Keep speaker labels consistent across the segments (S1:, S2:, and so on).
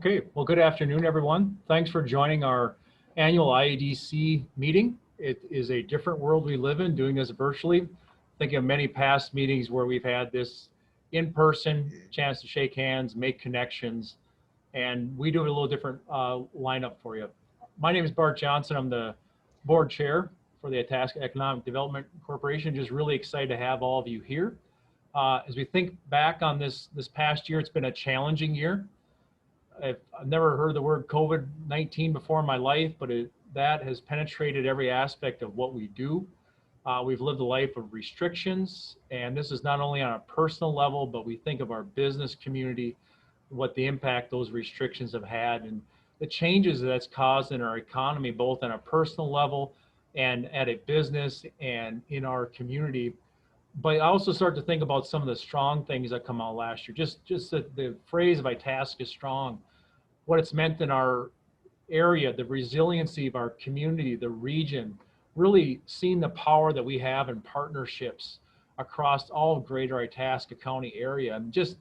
S1: Okay, well, good afternoon, everyone. Thanks for joining our annual IADC meeting. It is a different world we live in, doing this virtually. Think of many past meetings where we've had this in-person chance to shake hands, make connections, and we do a little different lineup for you. My name is Bart Johnson. I'm the board chair for the Itasca Economic Development Corporation. Just really excited to have all of you here. As we think back on this past year, it's been a challenging year. I've never heard the word COVID-19 before in my life, but that has penetrated every aspect of what we do. We've lived a life of restrictions, and this is not only on a personal level, but we think of our business community, what the impact those restrictions have had, and the changes that's caused in our economy, both on a personal level and at a business and in our community. But I also start to think about some of the strong things that come out last year. Just the phrase of Itasca strong, what it's meant in our area, the resiliency of our community, the region, really seeing the power that we have in partnerships across all greater Itasca County area. And just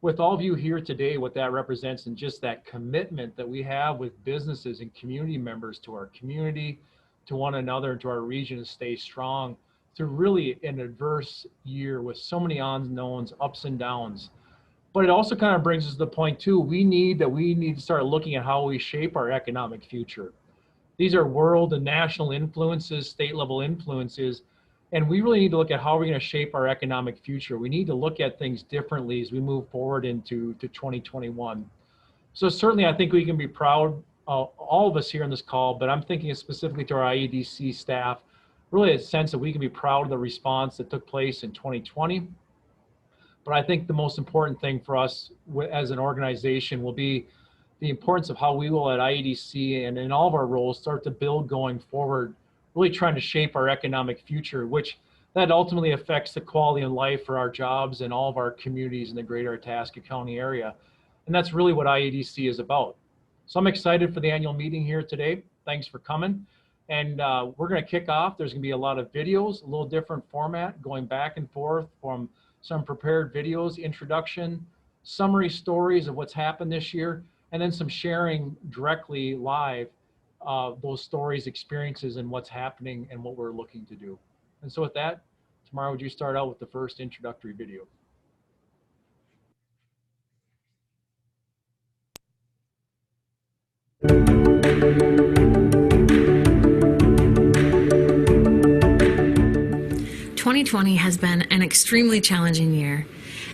S1: with all of you here today, what that represents and just that commitment that we have with businesses and community members to our community, to one another, and to our region to stay strong through really an adverse year with so many unknowns, ups and downs. But it also kind of brings us to the point too, we need to start looking at how we shape our economic future. These are world and national influences, state level influences, and we really need to look at how we're going to shape our economic future. We need to look at things differently as we move forward into 2021. So certainly I think we can be proud, all of us here on this call, but I'm thinking specifically to our IEDC staff, really a sense that we can be proud of the response that took place in 2020. But I think the most important thing for us as an organization will be the importance of how we will at IEDC and in all of our roles start to build going forward, really trying to shape our economic future, which that ultimately affects the quality of life for our jobs and all of our communities in the greater Itasca County area. And that's really what IEDC is about. So I'm excited for the annual meeting here today. Thanks for coming. And we're going to kick off. There's going to be a lot of videos, a little different format, going back and forth from some prepared videos, introduction, summary stories of what's happened this year, and then some sharing directly live those stories, experiences, and what's happening and what we're looking to do. And so with that, Tamara, would you start out with the first introductory video?
S2: "2020 has been an extremely challenging year,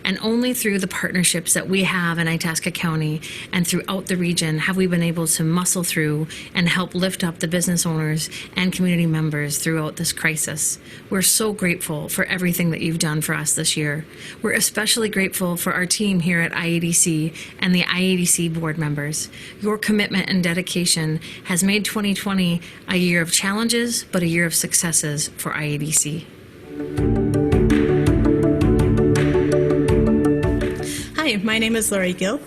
S2: and only through the partnerships that we have in Itasca County and throughout the region have we been able to muscle through and help lift up the business owners and community members throughout this crisis. We're so grateful for everything that you've done for us this year. We're especially grateful for our team here at IADC and the IADC board members. Your commitment and dedication has made 2020 a year of challenges, but a year of successes for IADC.
S3: Hi, my name is Lori Gill.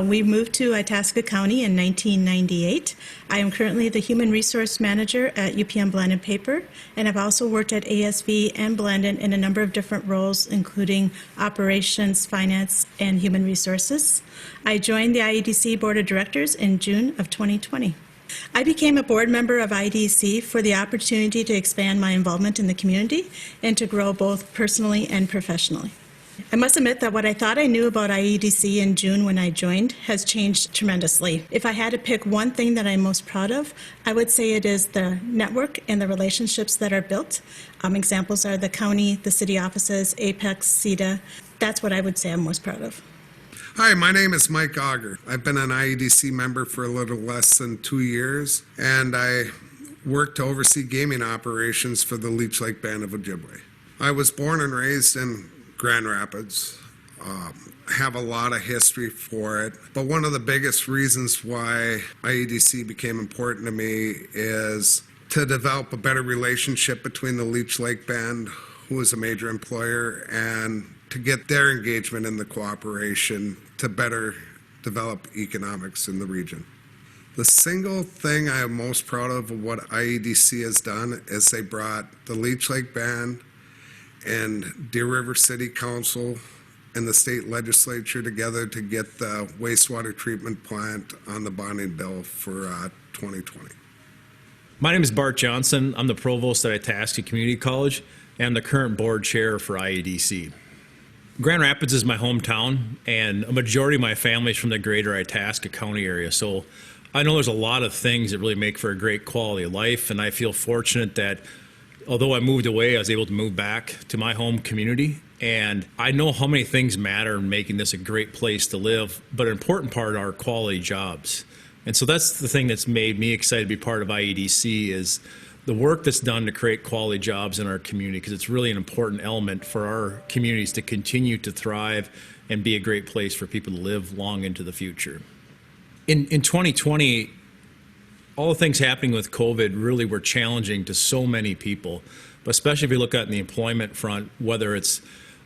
S3: We moved to Itasca County in 1998. I am currently the Human Resource Manager at UPM Blandin Paper, and I've also worked at ASV and Blandin in a number of different roles, including operations, finance, and human resources. I joined the IEDC Board of Directors in June of 2020. I became a board member of IEDC for the opportunity to expand my involvement in the community and to grow both personally and professionally. I must admit that what I thought I knew about IEDC in June when I joined has changed tremendously. If I had to pick one thing that I'm most proud of, I would say it is the network and the relationships that are built. Examples are the county, the city offices, Apex, CETA. That's what I would say I'm most proud of.
S4: Hi, my name is Mike Auger. I've been an IEDC member for a little less than 2 years, and I work to oversee gaming operations for the Leech Lake Band of Ojibwe. I was born and raised in Grand Rapids. Have a lot of history for it, but one of the biggest reasons why IEDC became important to me is to develop a better relationship between the Leech Lake Band, who is a major employer, and to get their engagement in the cooperation to better develop economics in the region. The single thing I am most proud of what IEDC has done is they brought the Leech Lake Band and Deer River City Council and the state legislature together to get the wastewater treatment plant on the bonding bill for 2020.
S5: My name is Bart Johnson. I'm the provost at Itasca Community College and the current board chair for IEDC. Grand Rapids is my hometown, and a majority of my family is from the greater Itasca County area. So I know there's a lot of things that really make for a great quality of life, and I feel fortunate that although I moved away, I was able to move back to my home community. And I know how many things matter in making this a great place to live, but an important part are quality jobs. And so that's the thing that's made me excited to be part of IEDC is the work that's done to create quality jobs in our community, because it's really an important element for our communities to continue to thrive and be a great place for people to live long into the future. In 2020, all the things happening with COVID really were challenging to so many people, but especially if you look at the employment front, whether it's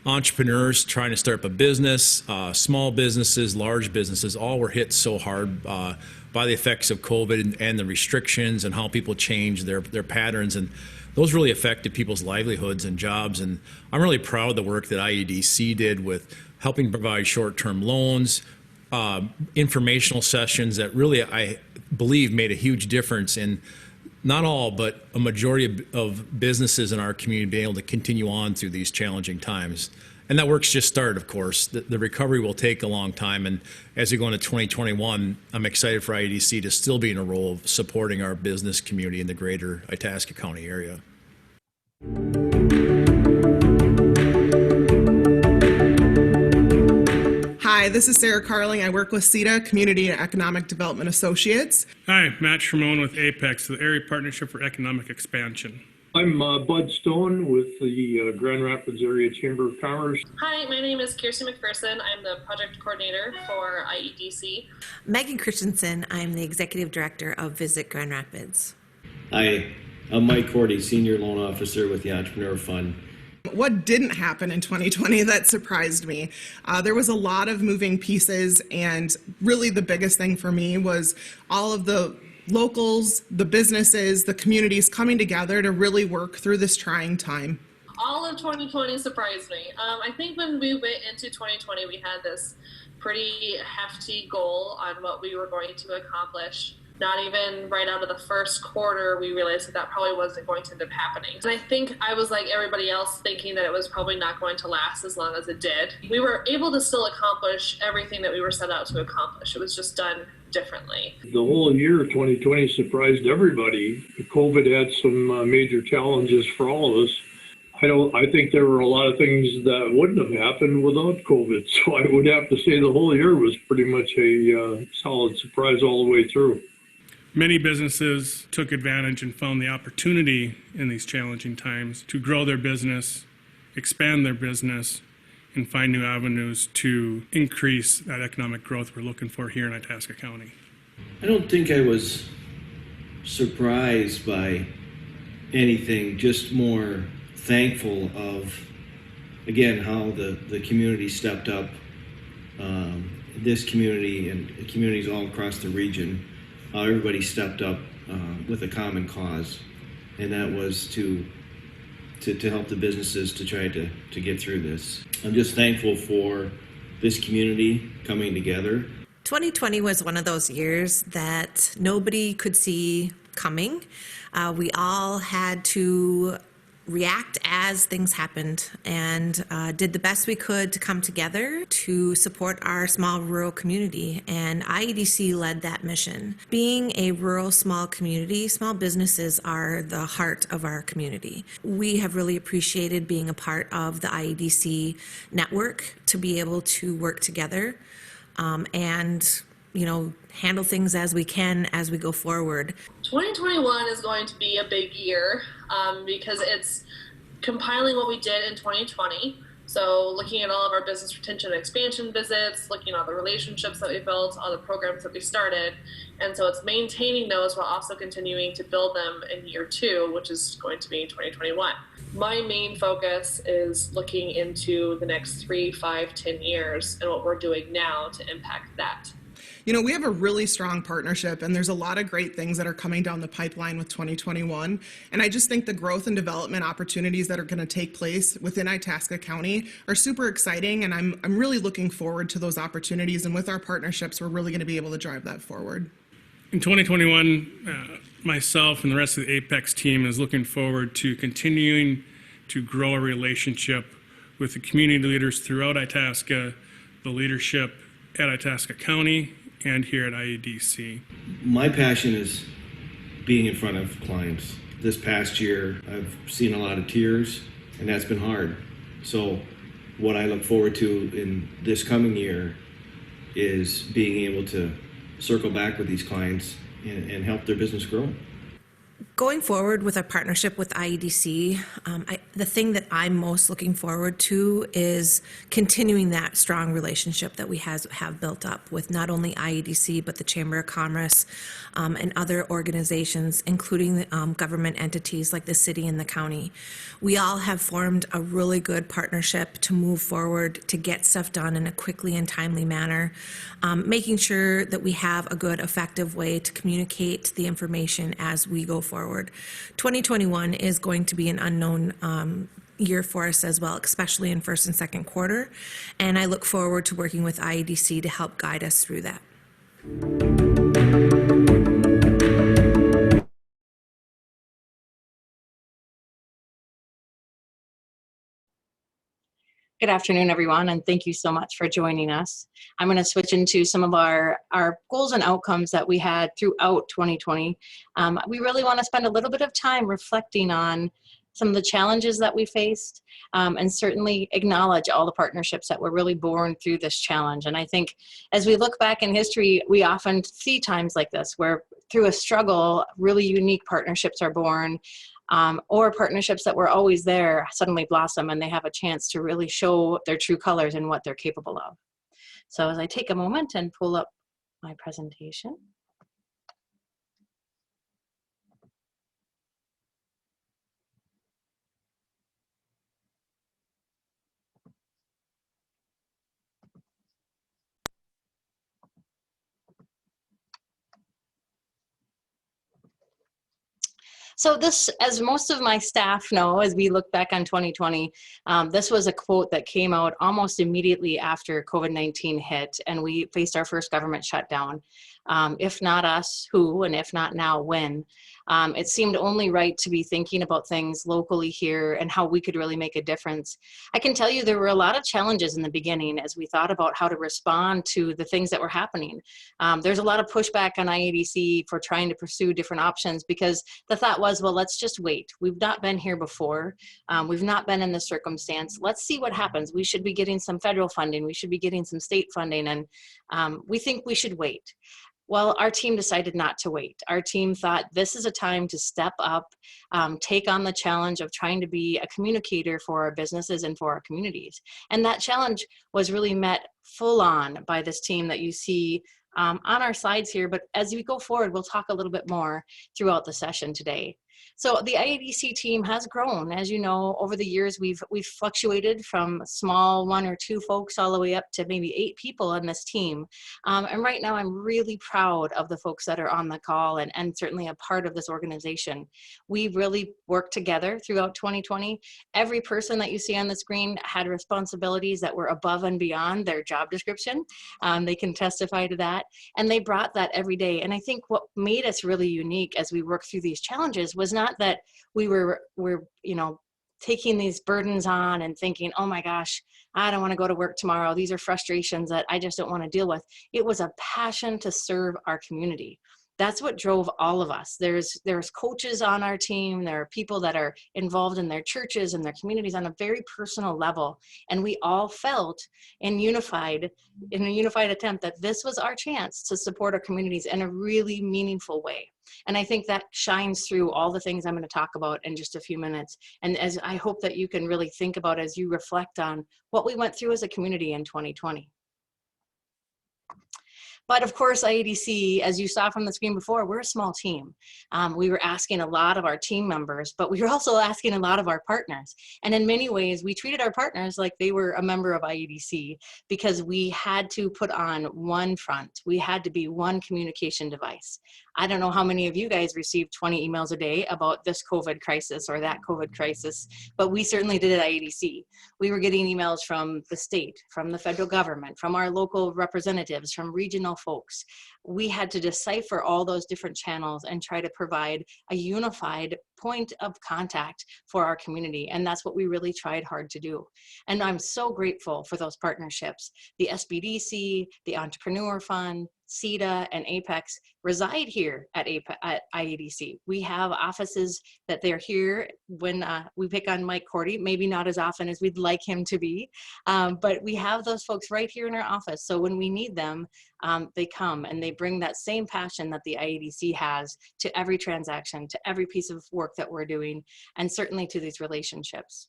S5: entrepreneurs trying to start up a business, small businesses, large businesses, all were hit so hard by the effects of COVID and the restrictions and how people change their patterns. And those really affected people's livelihoods and jobs. And I'm really proud of the work that IEDC did with helping provide short-term loans, informational sessions that really, I believe, made a huge difference in not all, but a majority of businesses in our community being able to continue on through these challenging times. And that work's just started, of course. The recovery will take a long time. And as we go into 2021, I'm excited for IEDC to still be in a role of supporting our business community in the greater Itasca County area.
S6: Hi, this is Sarah Carling. I work with CETA, Community and Economic Development Associates.
S7: Hi, Matt Shimon with APEX, the Area Partnership for Economic Expansion.
S8: I'm Bud Stone with the Grand Rapids Area Chamber of Commerce.
S9: Hi, my name is Kirsten McPherson. I'm the project coordinator for IEDC.
S10: Megan Christensen. I'm the executive director of Visit Grand Rapids.
S11: Hi, I'm Mike Cordy, senior loan officer with the Entrepreneur Fund.
S6: What didn't happen in 2020 that surprised me? There was a lot of moving pieces, and really the biggest thing for me was all of the locals, the businesses, the communities coming together to really work through this trying time.
S9: All of 2020 surprised me. I think when we went into 2020, we had this pretty hefty goal on what we were going to accomplish. Not even right out of the first quarter, we realized that probably wasn't going to end up happening. And I think I was like everybody else, thinking that it was probably not going to last as long as it did. We were able to still accomplish everything that we were set out to accomplish. It was just done differently.
S8: The whole year of 2020 surprised everybody. COVID had some major challenges for all of us. I think there were a lot of things that wouldn't have happened without COVID. So I would have to say the whole year was pretty much a solid surprise all the way through.
S7: Many businesses took advantage and found the opportunity in these challenging times to grow their business, expand their business, and find new avenues to increase that economic growth we're looking for here in Itasca County.
S11: I don't think I was surprised by anything, just more thankful of, again, how the community stepped up, this community and communities all across the region. Everybody stepped up with a common cause, and that was to help the businesses to try to get through this. I'm just thankful for this community coming together.
S10: 2020 was one of those years that nobody could see coming. We all had to react as things happened and did the best we could to come together to support our small rural community, and IEDC led that mission. Being a rural small community, small businesses are the heart of our community. We have really appreciated being a part of the IEDC network to be able to work together and handle things as we can as we go forward.
S9: 2021 is going to be a big year because it's compiling what we did in 2020. So looking at all of our business retention and expansion visits, looking at all the relationships that we built, all the programs that we started. And so it's maintaining those while also continuing to build them in year 2, which is going to be 2021. My main focus is looking into the next 3, 5, 10 years and what we're doing now to impact that.
S6: You know, we have a really strong partnership, and there's a lot of great things that are coming down the pipeline with 2021. And I just think the growth and development opportunities that are going to take place within Itasca County are super exciting, and I'm really looking forward to those opportunities. And with our partnerships, we're really going to be able to drive that forward.
S7: In 2021, myself and the rest of the Apex team is looking forward to continuing to grow a relationship with the community leaders throughout Itasca, the leadership at Itasca County, and here at IEDC.
S11: My passion is being in front of clients. This past year, I've seen a lot of tears, and that's been hard. So what I look forward to in this coming year is being able to circle back with these clients and help their business grow.
S10: Going forward with our partnership with IEDC, the thing that I'm most looking forward to is continuing that strong relationship that we have built up with not only IEDC, but the Chamber of Commerce and other organizations, including government entities like the city and the county. We all have formed a really good partnership to move forward, to get stuff done in a quickly and timely manner, making sure that we have a good, effective way to communicate the information as we go forward. 2021 is going to be an unknown year for us as well, especially in first and second quarter. And I look forward to working with IEDC to help guide us through that.
S12: Good afternoon, everyone, and thank you so much for joining us. I'm going to switch into some of our goals and outcomes that we had throughout 2020. We really want to spend a little bit of time reflecting on some of the challenges that we faced, and certainly acknowledge all the partnerships that were really born through this challenge. And I think as we look back in history, we often see times like this where through a struggle, really unique partnerships are born. Or partnerships that were always there suddenly blossom and they have a chance to really show their true colors and what they're capable of. So as I take a moment and pull up my presentation. So this, as most of my staff know, as we look back on 2020, this was a quote that came out almost immediately after COVID-19 hit and we faced our first government shutdown. If not us, who, and if not now, when? It seemed only right to be thinking about things locally here and how we could really make a difference. I can tell you there were a lot of challenges in the beginning as we thought about how to respond to the things that were happening. There's a lot of pushback on IEDC for trying to pursue different options because the thought was, well, let's just wait. We've not been here before. We've not been in this circumstance. Let's see what happens. We should be getting some federal funding. We should be getting some state funding, and we think we should wait. Well, our team decided not to wait. Our team thought this is a time to step up, take on the challenge of trying to be a communicator for our businesses and for our communities. And that challenge was really met full on by this team that you see on our slides here. But as we go forward, we'll talk a little bit more throughout the session today. So the IEDC team has grown. As you know, over the years, we've fluctuated from small 1 or 2 folks all the way up to maybe 8 people on this team. And right now, I'm really proud of the folks that are on the call and certainly a part of this organization. We really worked together throughout 2020. Every person that you see on the screen had responsibilities that were above and beyond their job description. They can testify to that. And they brought that every day. And I think what made us really unique as we worked through these challenges was not that we were taking these burdens on and thinking, oh my gosh, I don't want to go to work tomorrow. These are frustrations that I just don't want to deal with. It was a passion to serve our community. That's what drove all of us. There's coaches on our team. There are people that are involved in their churches and their communities on a very personal level. And we all felt in a unified attempt that this was our chance to support our communities in a really meaningful way. And I think that shines through all the things I'm going to talk about in just a few minutes. And as I hope that you can really think about as you reflect on what we went through as a community in 2020. But of course, IADC, as you saw from the screen before, we're a small team. We were asking a lot of our team members, but we were also asking a lot of our partners. And in many ways, we treated our partners like they were a member of IADC because we had to put on one front. We had to be one communication device. I don't know how many of you guys received 20 emails a day about this COVID crisis or that COVID crisis, but we certainly did at IADC. We were getting emails from the state, from the federal government, from our local representatives, from regional folks. We had to decipher all those different channels and try to provide a unified point of contact for our community. And that's what we really tried hard to do. And I'm so grateful for those partnerships. The SBDC, the Entrepreneur Fund, CETA, and Apex reside here at IADC. We have offices that they're here when we pick on Mike Cordy, maybe not as often as we'd like him to be, but we have those folks right here in our office. So when we need them, they come and they bring that same passion that the IADC has to every transaction, to every piece of work that we're doing, and certainly to these relationships.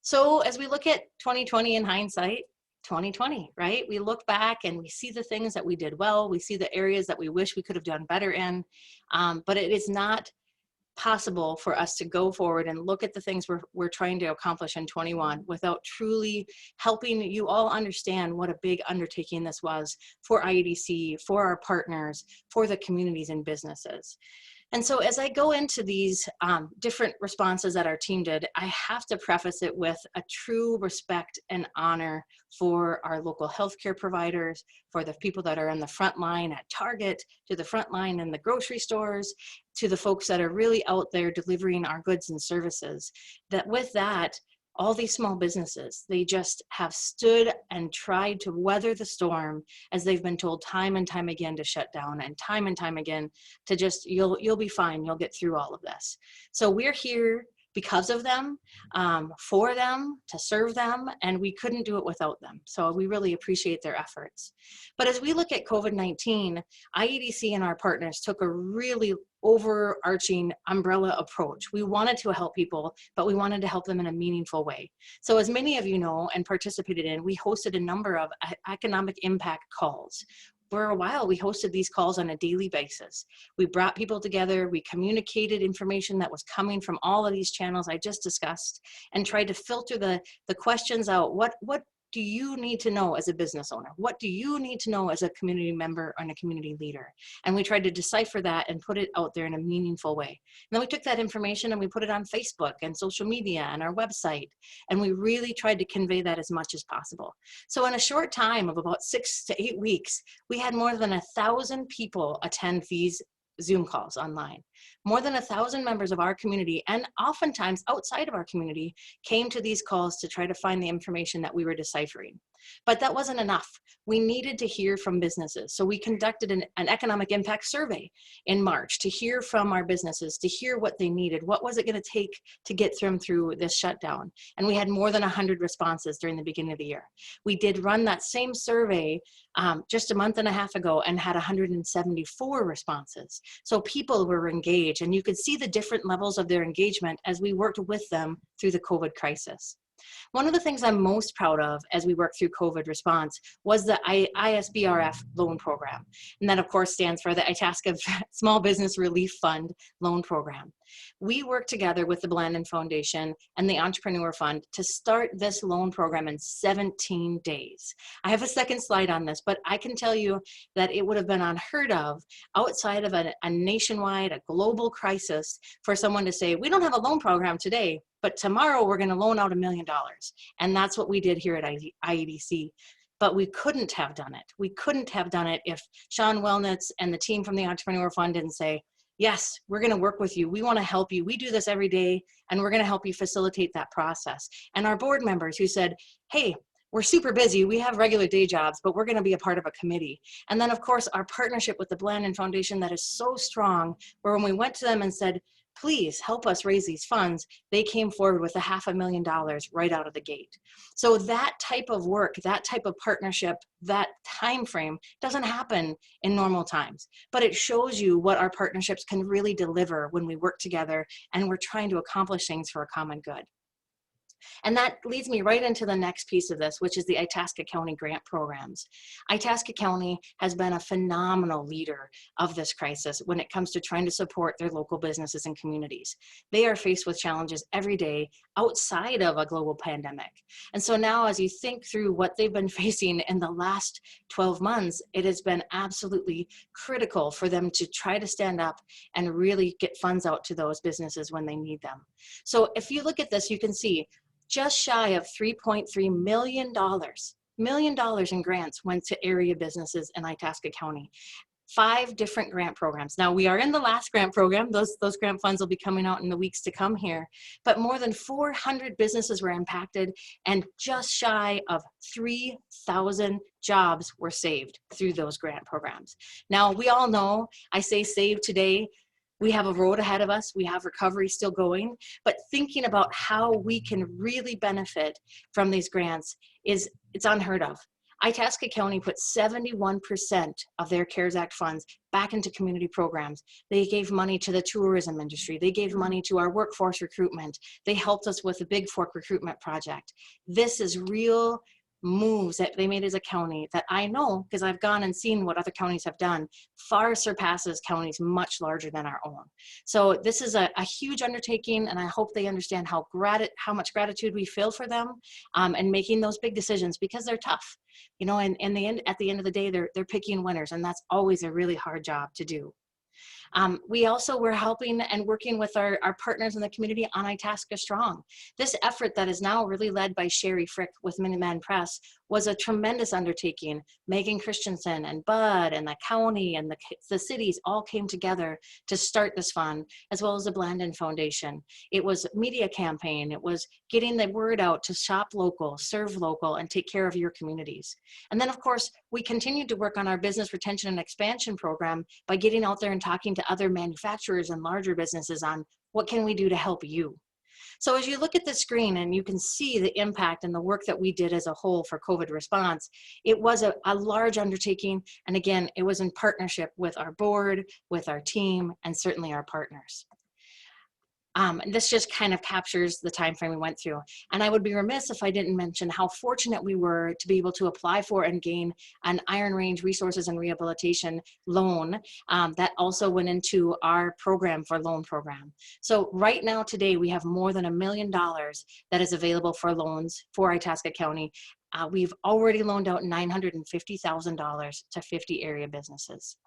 S12: So as we look at 2020 in hindsight, 2020, right? We look back and we see the things that we did well. We see the areas that we wish we could have done better in, but it is not possible for us to go forward and look at the things we're trying to accomplish in 21 without truly helping you all understand what a big undertaking this was for IADC, for our partners, for the communities and businesses. And so as I go into these different responses that our team did, I have to preface it with a true respect and honor for our local healthcare providers, for the people that are in the front line at Target, to the front line in the grocery stores, to the folks that are really out there delivering our goods and services. That with that, all these small businesses, they just have stood and tried to weather the storm as they've been told time and time again to shut down and time again to just, you'll be fine, you'll get through all of this. So we're here because of them, for them, to serve them, and we couldn't do it without them. So we really appreciate their efforts. But as we look at COVID-19, IADC and our partners took a really overarching umbrella approach. We wanted to help people, but we wanted to help them in a meaningful way. So as many of you know and participated in, we hosted a number of economic impact calls. For a while, we hosted these calls on a daily basis. We brought people together, we communicated information that was coming from all of these channels I just discussed, and tried to filter the questions out. What do you need to know as a business owner? What do you need to know as a community member and a community leader? And we tried to decipher that and put it out there in a meaningful way. And then we took that information and we put it on Facebook and social media and our website. And we really tried to convey that as much as possible. So in a short time of about 6 to 8 weeks, we had more than 1,000 people attend these Zoom calls online. More than 1,000 members of our community, and oftentimes outside of our community, came to these calls to try to find the information that we were deciphering. But that wasn't enough. We needed to hear from businesses. So we conducted an economic impact survey in March to hear from our businesses, to hear what they needed. What was it going to take to get them through this shutdown? And we had more than 100 responses during the beginning of the year. We did run that same survey just a month and a half ago and had 174 responses. So people were engaged, and you could see the different levels of their engagement as we worked with them through the COVID crisis. One of the things I'm most proud of as we work through COVID response was the Isbrf loan program. And that of course stands for the Itasca Small Business Relief Fund loan program. We worked together with the Blandin Foundation and the Entrepreneur Fund to start this loan program in 17 days. I have a second slide on this, but I can tell you that it would have been unheard of outside of a nationwide, a global crisis for someone to say, we don't have a loan program today, but tomorrow we're going to loan out $1 million. And that's what we did here at IADC. But we couldn't have done it. We couldn't have done it if Sean Wellnitz and the team from the Entrepreneur Fund didn't say, yes, we're going to work with you. We want to help you. We do this every day, and we're going to help you facilitate that process. And our board members who said, hey, we're super busy. We have regular day jobs, but we're going to be a part of a committee. And then, of course, our partnership with the Blandin Foundation that is so strong, where when we went to them and said, please help us raise these funds, they came forward with $500,000 right out of the gate. So that type of work, that type of partnership, that time frame doesn't happen in normal times, but it shows you what our partnerships can really deliver when we work together and we're trying to accomplish things for a common good. And that leads me right into the next piece of this, which is the Itasca County grant programs. Itasca County has been a phenomenal leader of this crisis when it comes to trying to support their local businesses and communities. They are faced with challenges every day outside of a global pandemic. And so now, as you think through what they've been facing in the last 12 months, it has been absolutely critical for them to try to stand up and really get funds out to those businesses when they need them. So if you look at this, you can see just shy of $3.3 million in grants went to area businesses in Itasca County. 5 different grant programs. Now we are in the last grant program. Those grant funds will be coming out in the weeks to come here, but more than 400 businesses were impacted and just shy of 3,000 jobs were saved through those grant programs. Now we all know, I say save today, we have a road ahead of us, we have recovery still going, but thinking about how we can really benefit from these grants it's unheard of. Itasca County put 71% of their CARES Act funds back into community programs. They gave money to the tourism industry. They gave money to our workforce recruitment. They helped us with the Big Fork recruitment project. This is real moves that they made as a county that I know, because I've gone and seen what other counties have done, far surpasses counties much larger than our own. So this is a huge undertaking, and I hope they understand how much gratitude we feel for them and making those big decisions, because they're tough. You know, and at the end of the day, they're picking winners, and that's always a really hard job to do. We also were helping and working with our partners in the community on Itasca Strong. This effort that is now really led by Sherry Frick with Minuteman Press was a tremendous undertaking. Megan Christensen and Bud and the county and the cities all came together to start this fund, as well as the Blandon Foundation. It was a media campaign. It was getting the word out to shop local, serve local, and take care of your communities. And then, of course, we continued to work on our business retention and expansion program by getting out there and talking to other manufacturers and larger businesses on what can we do to help you. So as you look at the screen and you can see the impact and the work that we did as a whole for COVID response, it was a large undertaking. And again, it was in partnership with our board, with our team, and certainly our partners. And this just kind of captures the time frame we went through. And I would be remiss if I didn't mention how fortunate we were to be able to apply for and gain an Iron Range Resources and Rehabilitation loan that also went into our program for loan program. So right now today, we have more than $1 million that is available for loans for Itasca County. We've already loaned out $950,000 to 50 area businesses.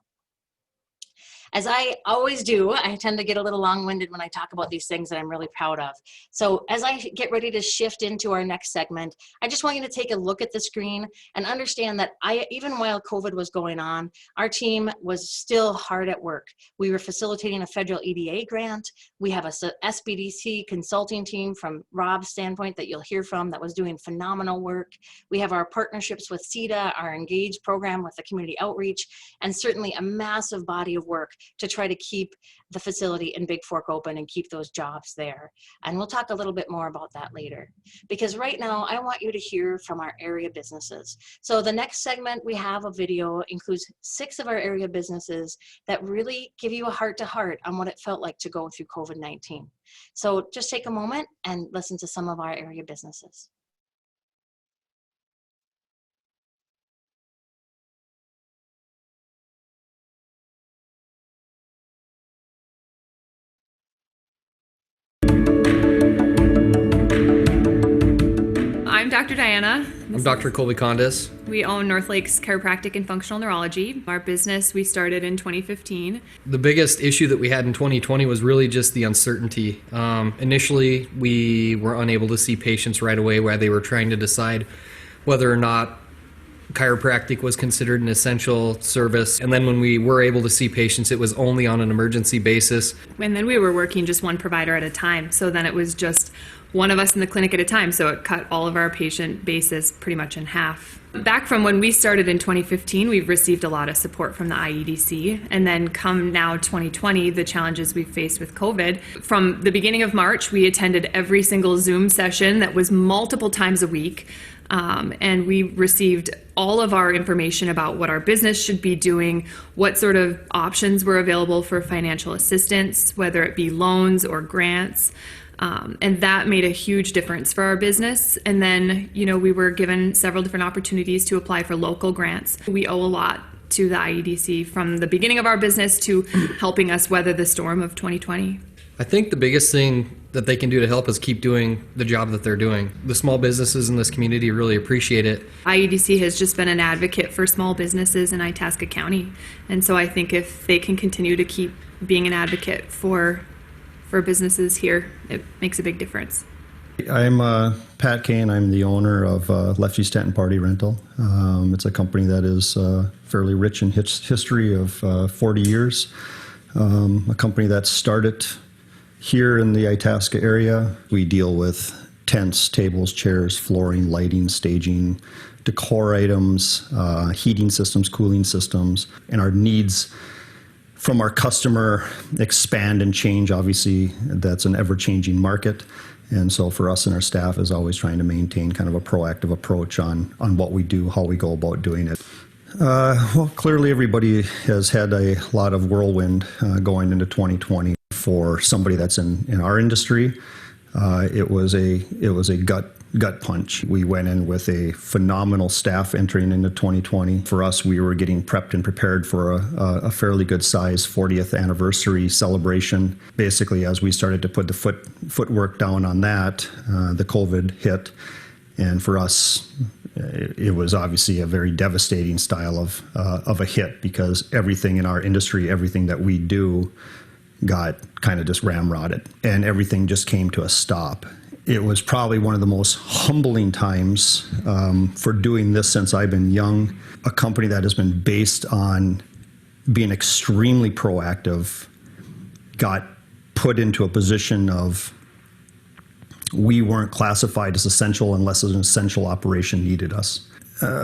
S12: As I always do, I tend to get a little long-winded when I talk about these things that I'm really proud of. So as I get ready to shift into our next segment, I just want you to take a look at the screen and understand that even while COVID was going on, our team was still hard at work. We were facilitating a federal EDA grant. We have a SBDC consulting team from Rob's standpoint that you'll hear from that was doing phenomenal work. We have our partnerships with CETA, our Engage program with the community outreach, and certainly a massive body of work to try to keep the facility in Big Fork open and keep those jobs there. And we'll talk a little bit more about that later. Because right now, I want you to hear from our area businesses. So the next segment we have a video includes 6 of our area businesses that really give you a heart-to-heart on what it felt like to go through COVID-19. So just take a moment and listen to some of our area businesses.
S13: I'm Dr. Diana.
S14: I'm Dr. Colby Condis.
S13: We own North Lakes Chiropractic and Functional Neurology. Our business we started in 2015.
S14: The biggest issue that we had in 2020 was really just the uncertainty. Initially, we were unable to see patients right away while they were trying to decide whether or not chiropractic was considered an essential service. And then when we were able to see patients, it was only on an emergency basis.
S13: And then we were working just one provider at a time. So then it was just one of us in the clinic at a time. So it cut all of our patient bases pretty much in half. Back from when we started in 2015, we've received a lot of support from the IEDC. And then come now 2020, the challenges we've faced with COVID. From the beginning of March, we attended every single Zoom session that was multiple times a week. And we received all of our information about what our business should be doing, what sort of options were available for financial assistance, whether it be loans or grants. And that made a huge difference for our business. And then, we were given several different opportunities to apply for local grants. We owe a lot to the IEDC from the beginning of our business to helping us weather the storm of 2020.
S14: I think the biggest thing that they can do to help is keep doing the job that they're doing. The small businesses in this community really appreciate it.
S13: IEDC has just been an advocate for small businesses in Itasca County. And so I think if they can continue to keep being an advocate for businesses here, it makes a big difference.
S15: I'm Pat Kane. I'm the owner of Lefty's Tent and Party Rental. It's a company that is fairly rich in history of 40 years. A company that started here in the Itasca area. We deal with tents, tables, chairs, flooring, lighting, staging, decor items, heating systems, cooling systems, and our needs from our customer expand and change. Obviously, that's an ever-changing market. And so for us and our staff is always trying to maintain kind of a proactive approach on what we do, how we go about doing it. Well, clearly everybody has had a lot of whirlwind going into 2020. For somebody that's in our industry, it was a gut punch. We went in with a phenomenal staff entering into 2020. For us, we were getting prepped and prepared for a fairly good size 40th anniversary celebration. Basically, as we started to put the footwork down on that, the COVID hit, and for us, it was obviously a very devastating style of a hit, because everything in our industry, everything that we do, got kind of just ramrodded, and everything just came to a stop. It was probably one of the most humbling times for doing this since I've been young. A company that has been based on being extremely proactive got put into a position of we weren't classified as essential unless an essential operation needed us.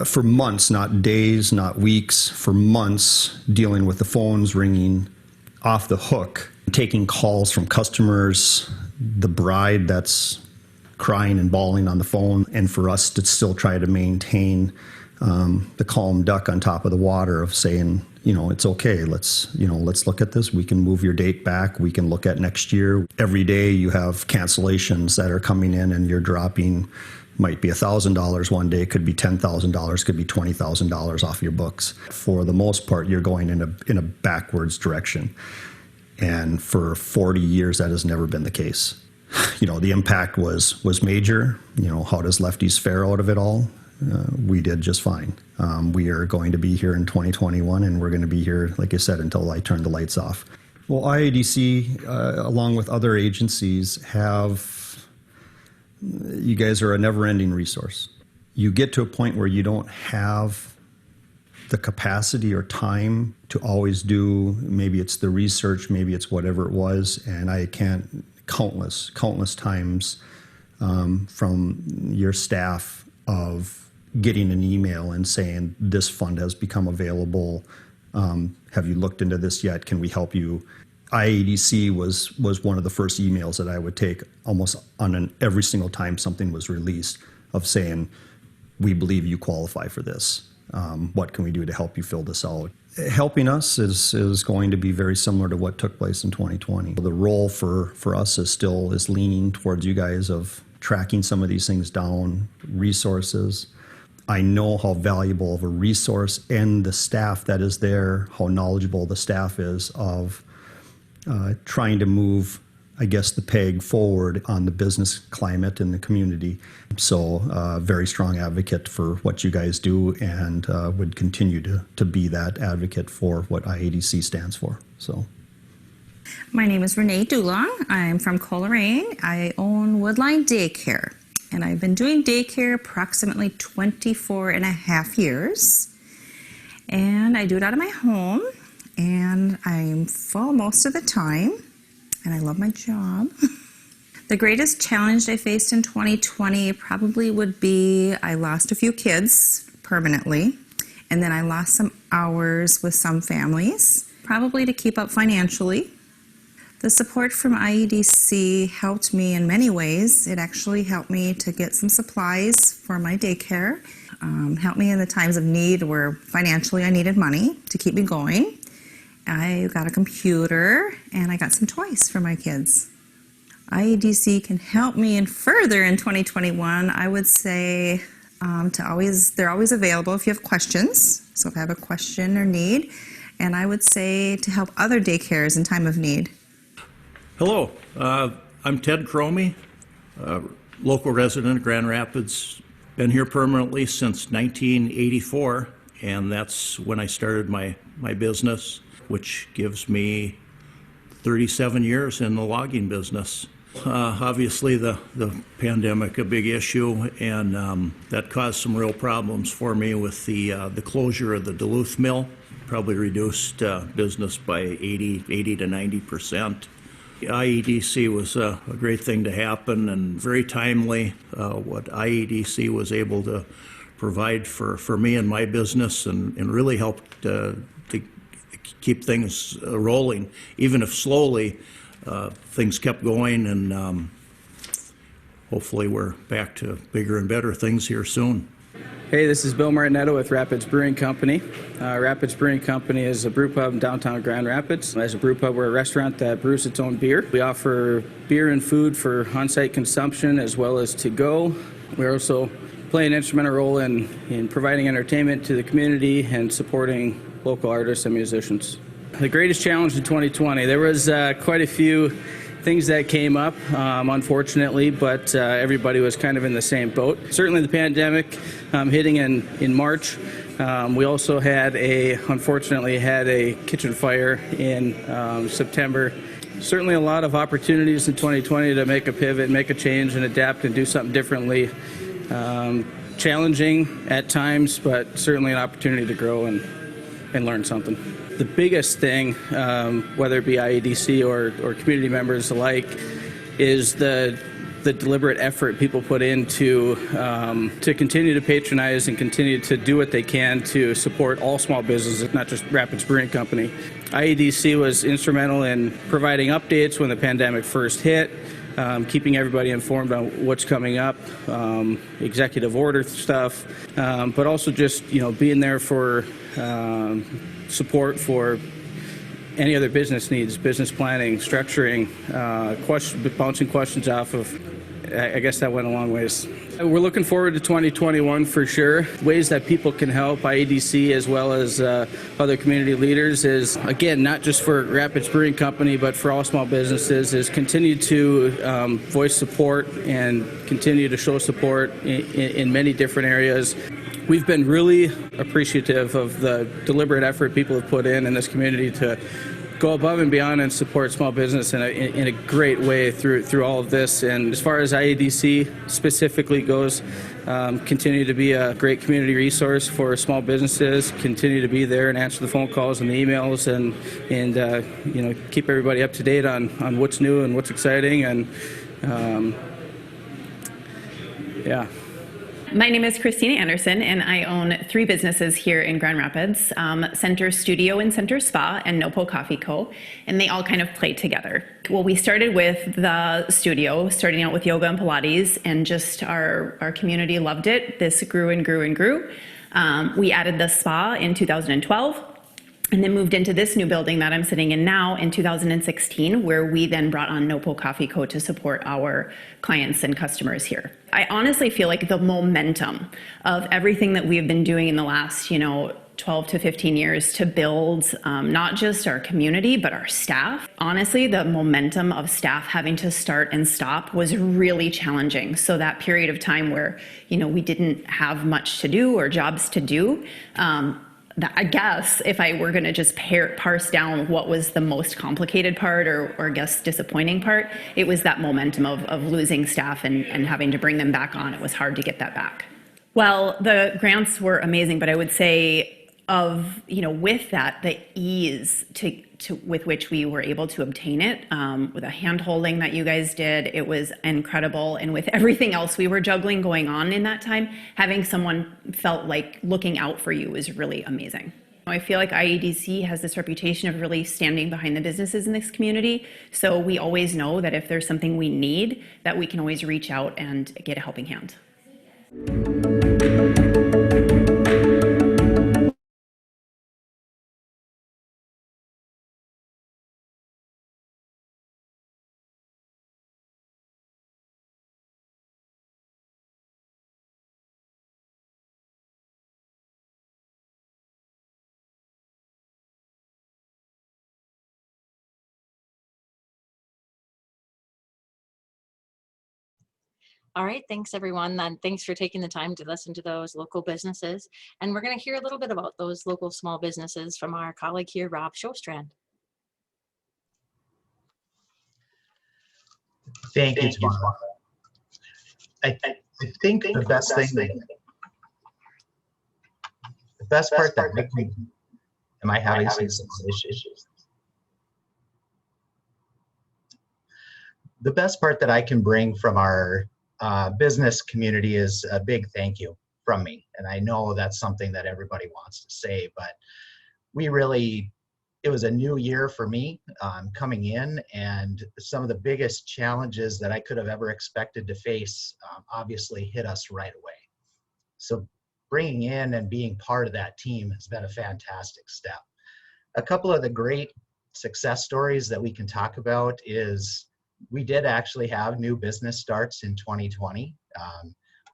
S15: For months, not days, not weeks, for months, dealing with the phones ringing off the hook, taking calls from customers, the bride that's crying and bawling on the phone, and for us to still try to maintain the calm duck on top of the water of saying, it's okay. Let's look at this. We can move your date back. We can look at next year. Every day you have cancellations that are coming in, and you're dropping, might be $1,000 one day, could be $10,000, could be $20,000 off your books. For the most part, you're going in a backwards direction. And for 40 years, that has never been the case. The impact was major. How does Lefty's fare out of it all? We did just fine. We are going to be here in 2021, and we're going to be here, like I said, until I turn the lights off. Well, IADC, along with other agencies, you guys are a never-ending resource. You get to a point where you don't have the capacity or time to always do, maybe it's the research, maybe it's whatever it was, and I can't, countless times from your staff of getting an email and saying, this fund has become available. Have you looked into this yet? Can we help you? IADC was one of the first emails that I would take almost on every single time something was released, of saying, we believe you qualify for this. What can we do to help you fill this out? Helping us is going to be very similar to what took place in 2020. The role for us is leaning towards you guys of tracking some of these things down, resources. I know how valuable of a resource and the staff that is there, how knowledgeable the staff is of trying to move, I guess, the peg forward on the business climate in the community. So very strong advocate for what you guys do, and would continue to be that advocate for what IADC stands for. So.
S16: My name is Renee Dulong. I'm from Coleraine. I own Woodline Daycare, and I've been doing daycare approximately 24 and a half years. And I do it out of my home, and I'm full most of the time, and I love my job. The greatest challenge I faced in 2020 probably would be I lost a few kids permanently, and then I lost some hours with some families, probably to keep up financially. The support from IEDC helped me in many ways. It actually helped me to get some supplies for my daycare, helped me in the times of need where financially I needed money to keep me going. I got a computer, and I got some toys for my kids. IEDC can help me in further in 2021, I would say they're always available if you have questions. So if I have a question or need, and I would say to help other daycares in time of need.
S17: Hello, I'm Ted Cromie, local resident of Grand Rapids. Been here permanently since 1984, and that's when I started my business, which gives me 37 years in the logging business. Obviously, the pandemic, a big issue, and that caused some real problems for me with the closure of the Duluth mill. Probably reduced business by 80 to 90%. IEDC was a great thing to happen and very timely. What IEDC was able to provide for me and my business and really helped to keep things rolling. Even if slowly, things kept going, and hopefully we're back to bigger and better things here soon.
S18: Hey, this is Bill Martinetto with Rapids Brewing Company. Rapids Brewing Company is a brew pub in downtown Grand Rapids. As a brew pub, we're a restaurant that brews its own beer. We offer beer and food for on-site consumption as well as to go. We also play an instrumental role in providing entertainment to the community and supporting local artists and musicians. The greatest challenge in 2020, there was quite a few things that came up, unfortunately, but everybody was kind of in the same boat. Certainly the pandemic hitting in March. We also unfortunately had a kitchen fire in September. Certainly a lot of opportunities in 2020 to make a pivot, make a change, and adapt and do something differently. Challenging at times, but certainly an opportunity to grow and learn something. The biggest thing, whether it be IEDC or community members alike, is the deliberate effort people put into to continue to patronize and continue to do what they can to support all small businesses, not just Rapids Brewing Company. IEDC was instrumental in providing updates when the pandemic first hit, keeping everybody informed on what's coming up, executive order stuff, but also just being there for support for any other business needs, business planning, structuring, bouncing questions off of. I guess that went a long ways. We're looking forward to 2021 for sure. Ways that people can help IEDC as well as other community leaders is, again, not just for Rapids Brewing Company, but for all small businesses, is continue to voice support and continue to show support in many different areas. We've been really appreciative of the deliberate effort people have put in this community to go above and beyond and support small business in a great way through all of this. And as far as IEDC specifically goes, continue to be a great community resource for small businesses, continue to be there and answer the phone calls and the emails and keep everybody up to date on what's new and what's exciting. And yeah.
S19: My name is Christina Anderson, and I own 3 businesses here in Grand Rapids, Center Studio and Center Spa and Nopo Coffee Co., and they all kind of play together. Well, we started with the studio, starting out with yoga and Pilates, and just our community loved it. This grew and grew and grew. We added the spa in 2012. And then moved into this new building that I'm sitting in now in 2016, where we then brought on Nopo Coffee Co. to support our clients and customers here. I honestly feel like the momentum of everything that we've been doing in the last, 12 to 15 years to build not just our community, but our staff. Honestly, the momentum of staff having to start and stop was really challenging. So that period of time where, we didn't have much to do or jobs to do, I guess if I were going to just parse down what was the most complicated part or I guess disappointing part, it was that momentum of losing staff and having to bring them back on. It was hard to get that back. Well, the grants were amazing, but I would say with that, the ease with which we were able to obtain it, with the hand holding that you guys did, it was incredible. And with everything else we were juggling going on in that time, having someone felt like looking out for you was really amazing. I feel like IEDC has this reputation of really standing behind the businesses in this community. So we always know that if there's something we need, that we can always reach out and get a helping hand.
S12: All right, thanks everyone. And thanks for taking the time to listen to those local businesses. And we're going to hear a little bit about those local small businesses from our colleague here, Rob Shostrand.
S20: Thank you, Tamara. I think the best part that I can, am I having some issues? The best part that I can bring from our business community is a big thank you from me. And I know that's something that everybody wants to say, but it was a new year for me coming in, and some of the biggest challenges that I could have ever expected to face obviously hit us right away. So bringing in and being part of that team has been a fantastic step. A couple of the great success stories that we can talk about is we did actually have new business starts in 2020.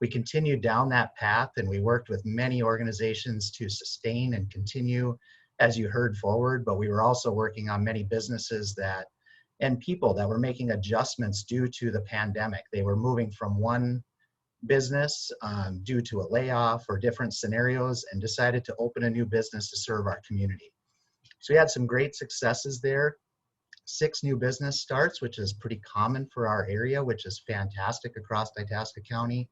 S20: We continued down that path, and we worked with many organizations to sustain and continue, as you heard, forward, but we were also working on many businesses and people that were making adjustments due to the pandemic. They were moving from one business due to a layoff or different scenarios and decided to open a new business to serve our community. So we had some great successes there. 6 new business starts, which is pretty common for our area, which is fantastic across Itasca County.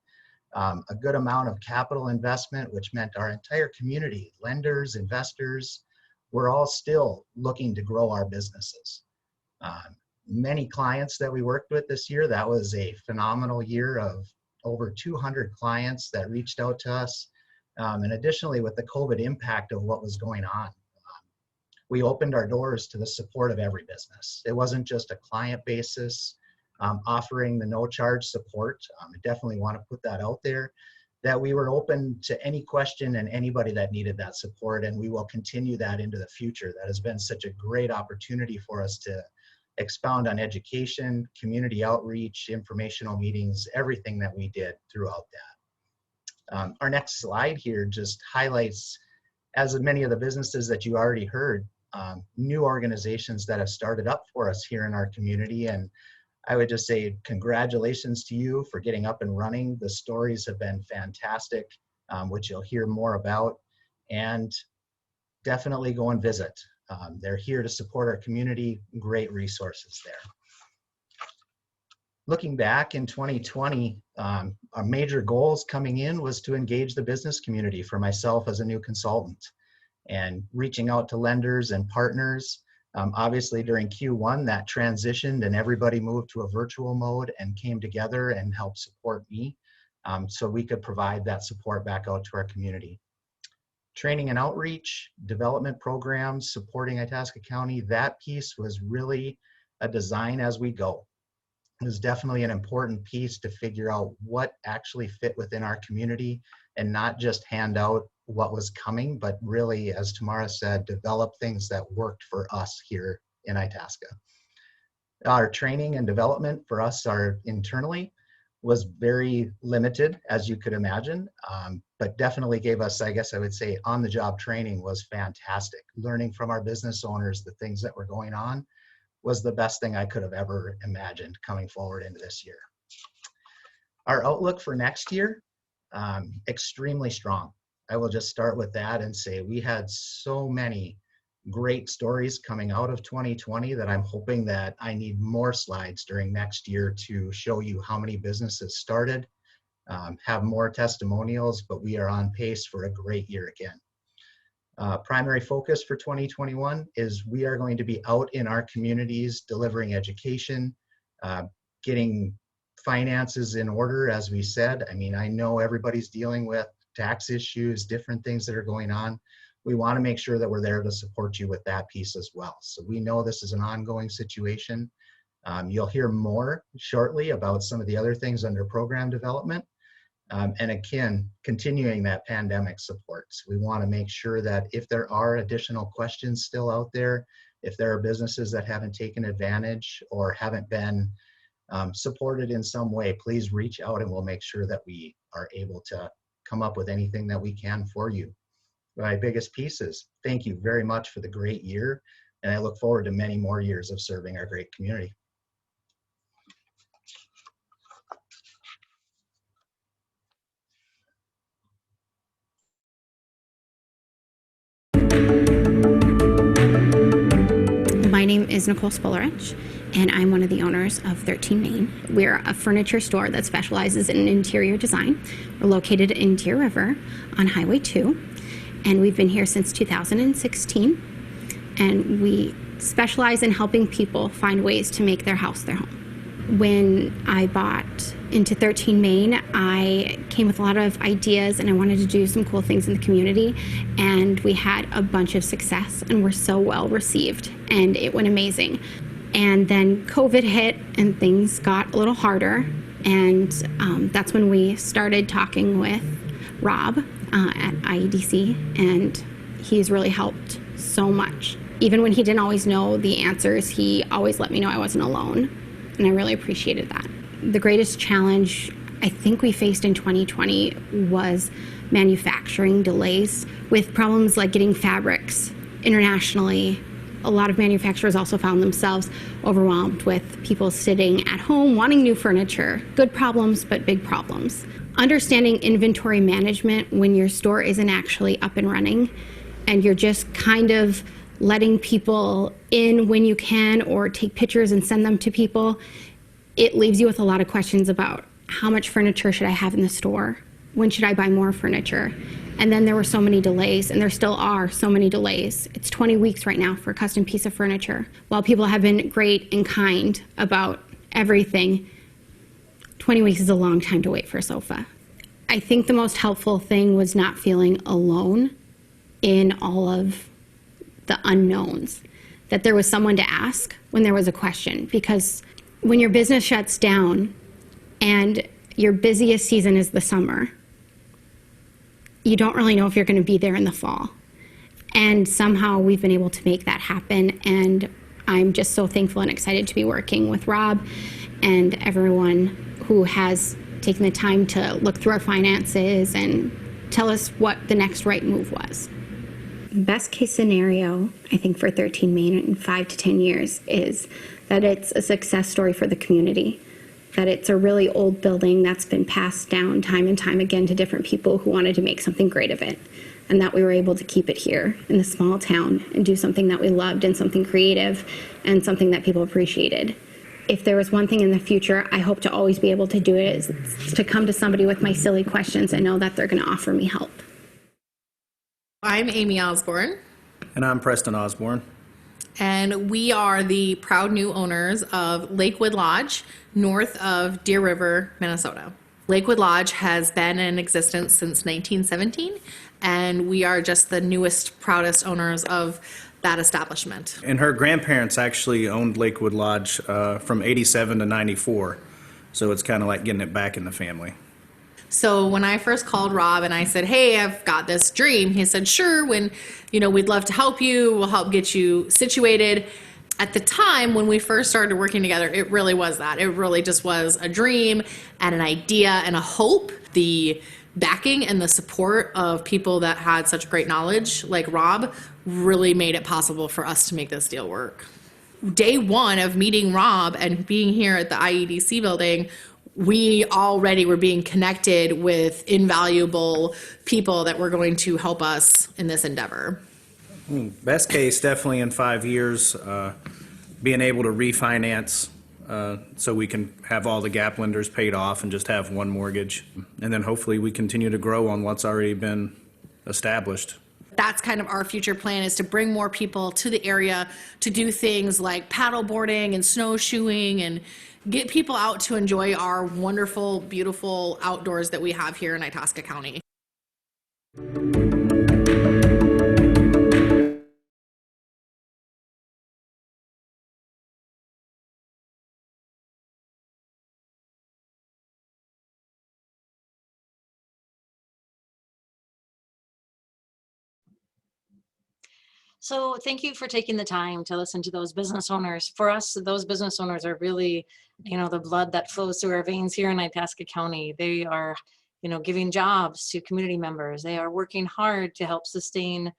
S20: A good amount of capital investment, which meant our entire community, lenders, investors, we're all still looking to grow our businesses. Many clients that we worked with this year, that was a phenomenal year of over 200 clients that reached out to us. And additionally, with the COVID impact of what was going on, we opened our doors to the support of every business. It wasn't just a client basis offering the no charge support. I definitely want to put that out there, that we were open to any question and anybody that needed that support, and we will continue that into the future. That has been such a great opportunity for us to expound on education, community outreach, informational meetings, everything that we did throughout that. Our next slide here just highlights, as many of the businesses that you already heard, new organizations that have started up for us here in our community. And I would just say congratulations to you for getting up and running. The stories have been fantastic, which you'll hear more about, and definitely go and visit. They're here to support our community, great resources there. Looking back in 2020, our major goals coming in was to engage the business community for myself as a new consultant and reaching out to lenders and partners. Obviously during Q1 that transitioned and everybody moved to a virtual mode and came together and helped support me so we could provide that support back out to our community. Training and outreach, development programs, supporting Itasca County, that piece was really a design as we go. It was definitely an important piece to figure out what actually fit within our community and not just hand out what was coming, but really, as Tamara said, develop things that worked for us here in Itasca. Our training and development for us internally was very limited, as you could imagine, but definitely gave us, I guess I would say, on-the-job training was fantastic. Learning from our business owners the things that were going on was the best thing I could have ever imagined coming forward into this year. Our outlook for next year, extremely strong. I will just start with that and say we had so many great stories coming out of 2020 that I'm hoping that I need more slides during next year to show you how many businesses started, have more testimonials, but we are on pace for a great year again. Primary focus for 2021 is we are going to be out in our communities delivering education, getting finances in order, as we said. I mean, I know everybody's dealing with tax issues, different things that are going on. We want to make sure that we're there to support you with that piece as well. So we know this is an ongoing situation. You'll hear more shortly about some of the other things under program development. And again, continuing that pandemic support. So we want to make sure that if there are additional questions still out there, if there are businesses that haven't taken advantage or haven't been supported in some way, please reach out and we'll make sure that we are able to come up with anything that we can for you. My biggest piece is thank you very much for the great year, and I look forward to many more years of serving our great community.
S21: is Nicole Spolarich, and I'm one of the owners of 13 Main. We're a furniture store that specializes in interior design. We're located in Deer River on Highway 2, and we've been here since 2016. And we specialize in helping people find ways to make their house their home. When I bought into 13 Main, I came with a lot of ideas and I wanted to do some cool things in the community, and we had a bunch of success and were so well received, and it went amazing. And then COVID hit and things got a little harder, and that's when we started talking with Rob at IEDC, and he's really helped so much. Even when he didn't always know the answers, he always let me know I wasn't alone, and I really appreciated that. The greatest challenge I think we faced in 2020 was manufacturing delays with problems like getting fabrics internationally. A lot of manufacturers also found themselves overwhelmed with people sitting at home wanting new furniture. Good problems, but big problems. Understanding inventory management when your store isn't actually up and running and you're just kind of letting people in when you can or take pictures and send them to people, it leaves you with a lot of questions about how much furniture should I have in the store? When should I buy more furniture? And then there were so many delays, and there still are so many delays. It's 20 weeks right now for a custom piece of furniture. While people have been great and kind about everything, 20 weeks is a long time to wait for a sofa. I think the most helpful thing was not feeling alone in all of the unknowns, that there was someone to ask when there was a question. Because when your business shuts down and your busiest season is the summer, you don't really know if you're going to be there in the fall. And somehow we've been able to make that happen, and I'm just so thankful and excited to be working with Rob and everyone who has taken the time to look through our finances and tell us what the next right move was. Best case scenario, I think, for 13 Main in 5 to 10 years is that it's a success story for the community, that it's a really old building that's been passed down time and time again to different people who wanted to make something great of it, and that we were able to keep it here in the small town and do something that we loved and something creative and something that people appreciated. If there was one thing in the future, I hope to always be able to do it is to come to somebody with my silly questions and know that they're going to offer me help.
S22: I'm Amy Osborne.
S23: And I'm Preston Osborne.
S22: And we are the proud new owners of Lakewood Lodge, north of Deer River, Minnesota. Lakewood Lodge has been in existence since 1917, and we are just the newest, proudest owners of that establishment.
S23: And her grandparents actually owned Lakewood Lodge from 87 to 94, so it's kind of like getting it back in the family.
S22: So when I first called Rob and I said, hey, I've got this dream, he said, sure, we'd love to help you. We'll help get you situated. At the time when we first started working together, it really was that. It really just was a dream and an idea and a hope. The backing and the support of people that had such great knowledge like Rob really made it possible for us to make this deal work. Day one of meeting Rob and being here at the IEDC building, we already were being connected with invaluable people that were going to help us in this endeavor.
S23: Best case, definitely in 5 years, being able to refinance so we can have all the gap lenders paid off and just have one mortgage. And then hopefully we continue to grow on what's already been established.
S22: That's kind of our future plan, is to bring more people to the area to do things like paddle boarding and snowshoeing and get people out to enjoy our wonderful, beautiful outdoors that we have here in Itasca County.
S12: So thank you for taking the time to listen to those business owners. For us, those business owners are really, the blood that flows through our veins here in Itasca County. They are giving jobs to community members. They are working hard to help sustain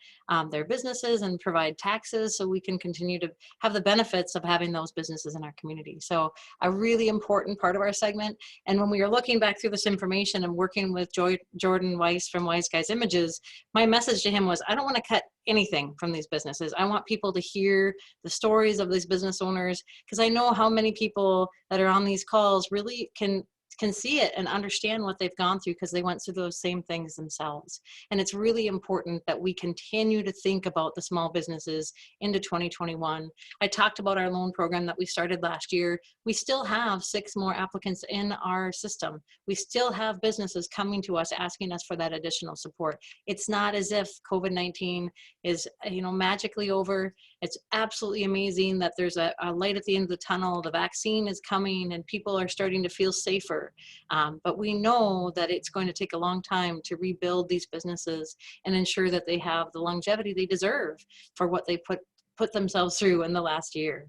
S12: their businesses and provide taxes so we can continue to have the benefits of having those businesses in our community. So a really important part of our segment. And when we were looking back through this information and working with Jordan Weiss from Wise Guys Images, my message to him was, I don't want to cut anything from these businesses. I want people to hear the stories of these business owners, because I know how many people that are on these calls really can see it and understand what they've gone through because they went through those same things themselves. And it's really important that we continue to think about the small businesses into 2021. I talked about our loan program that we started last year. We still have 6 more applicants in our system. We still have businesses coming to us asking us for that additional support. It's not as if COVID-19 is, magically over. It's absolutely amazing that there's a light at the end of the tunnel. The vaccine is coming and people are starting to feel safer. But we know that it's going to take a long time to rebuild these businesses and ensure that they have the longevity they deserve for what they put themselves through in the last year.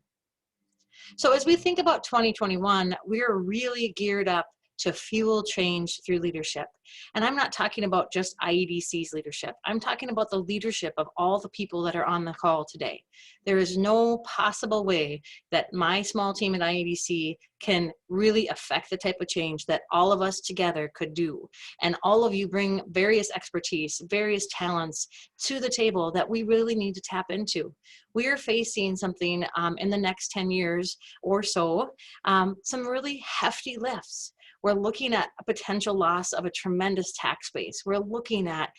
S12: So as we think about 2021, we are really geared up to fuel change through leadership. And I'm not talking about just IEDC's leadership. I'm talking about the leadership of all the people that are on the call today. There is no possible way that my small team at IEDC can really affect the type of change that all of us together could do. And all of you bring various expertise, various talents to the table that we really need to tap into. We are facing something in the next 10 years or so, some really hefty lifts. We're looking at a potential loss of a tremendous tax base. We're looking at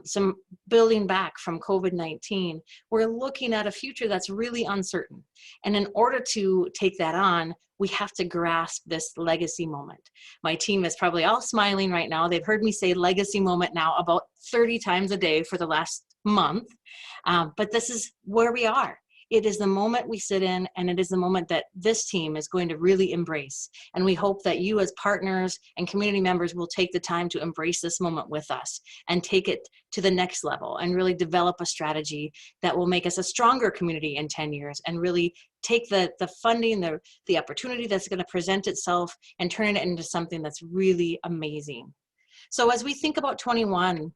S12: some building back from COVID-19. We're looking at a future that's really uncertain. And in order to take that on, we have to grasp this legacy moment. My team is probably all smiling right now. They've heard me say legacy moment now about 30 times a day for the last month. But this is where we are. It is the moment we sit in, and it is the moment that this team is going to really embrace. And we hope that you as partners and community members will take the time to embrace this moment with us and take it to the next level and really develop a strategy that will make us a stronger community in 10 years and really take the funding, the opportunity that's going to present itself and turn it into something that's really amazing. So as we think about 21,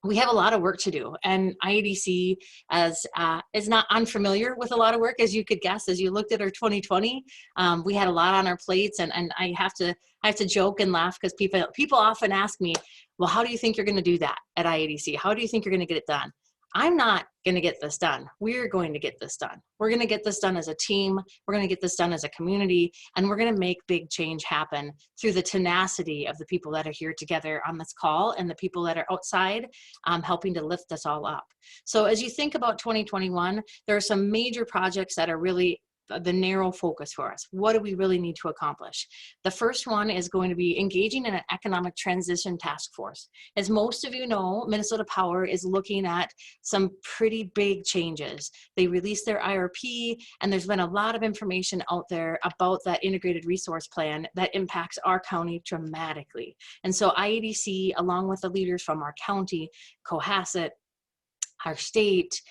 S12: we have a lot of work to do, and IEDC is not unfamiliar with a lot of work, as you could guess. As you looked at our 2020, we had a lot on our plates, and I have to joke and laugh because people often ask me, well, how do you think you're going to do that at IEDC? How do you think you're going to get it done? I'm not going to get this done. We're going to get this done. We're going to get this done as a team. We're going to get this done as a community, and we're going to make big change happen through the tenacity of the people that are here together on this call and the people that are outside helping to lift us all up. So as you think about 2021, there are some major projects that are really the narrow focus for us. What do we really need to accomplish? The first one is going to be engaging in an economic transition task force. As most of you know, Minnesota Power is looking at some pretty big changes. They released their IRP, and there's been a lot of information out there about that integrated resource plan that impacts our county dramatically. And so IEDC, along with the leaders from our county, Cohasset, our state,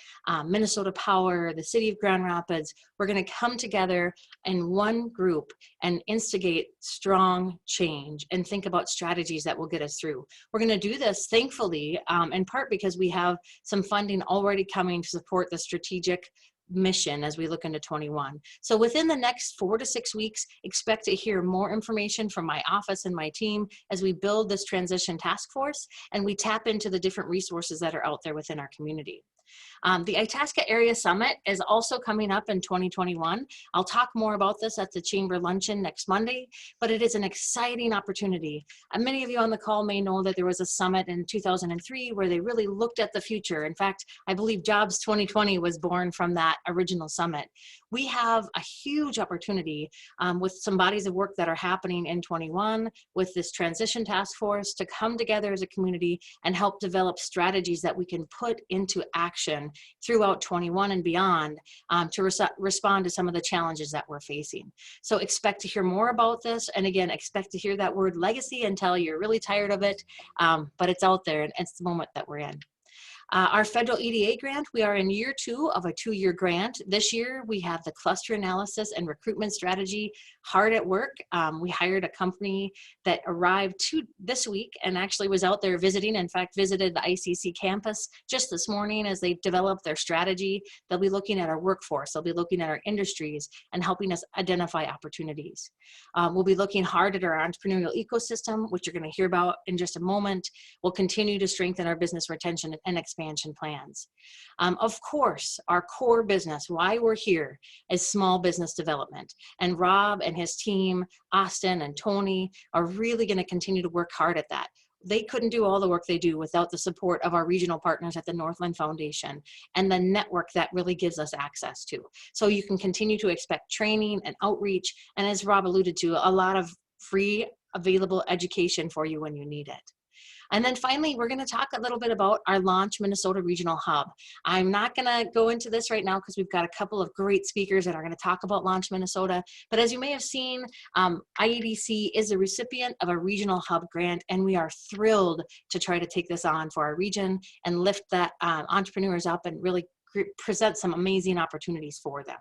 S12: Minnesota Power, the city of Grand Rapids, we're going to come together in one group and instigate strong change and think about strategies that will get us through. We're going to do this, thankfully, in part because we have some funding already coming to support the strategic mission as we look into 21. So within the next 4 to 6 weeks, expect to hear more information from my office and my team as we build this transition task force and we tap into the different resources that are out there within our community. The Itasca Area Summit is also coming up in 2021. I'll talk more about this at the Chamber Luncheon next Monday, but it is an exciting opportunity. Many of you on the call may know that there was a summit in 2003 where they really looked at the future. In fact, I believe Jobs 2020 was born from that original summit. We have a huge opportunity with some bodies of work that are happening in 21 with this transition task force to come together as a community and help develop strategies that we can put into action throughout 21 and beyond to respond to some of the challenges that we're facing. So expect to hear more about this. And again, expect to hear that word legacy until you're really tired of it, but it's out there and it's the moment that we're in. Our federal EDA grant, we are in year 2 of a 2-year grant. This year, we have the cluster analysis and recruitment strategy hard at work. We hired a company that arrived this week and actually was out there visiting. In fact, visited the ICC campus just this morning as they develop their strategy. They'll be looking at our workforce. They'll be looking at our industries and helping us identify opportunities. We'll be looking hard at our entrepreneurial ecosystem, which you're going to hear about in just a moment. We'll continue to strengthen our business retention and expansion plans. Of course, our core business, why we're here, is small business development. And Rob and his team, Austin and Tony, are really going to continue to work hard at that. They couldn't do all the work they do without the support of our regional partners at the Northland Foundation and the network that really gives us access to. So you can continue to expect training and outreach, and as Rob alluded to, a lot of free available education for you when you need it. And then finally, we're going to talk a little bit about our Launch Minnesota Regional Hub. I'm not going to go into this right now because we've got a couple of great speakers that are going to talk about Launch Minnesota. But as you may have seen, IEDC is a recipient of a Regional Hub grant, and we are thrilled to try to take this on for our region and lift that entrepreneurs up and really present some amazing opportunities for them.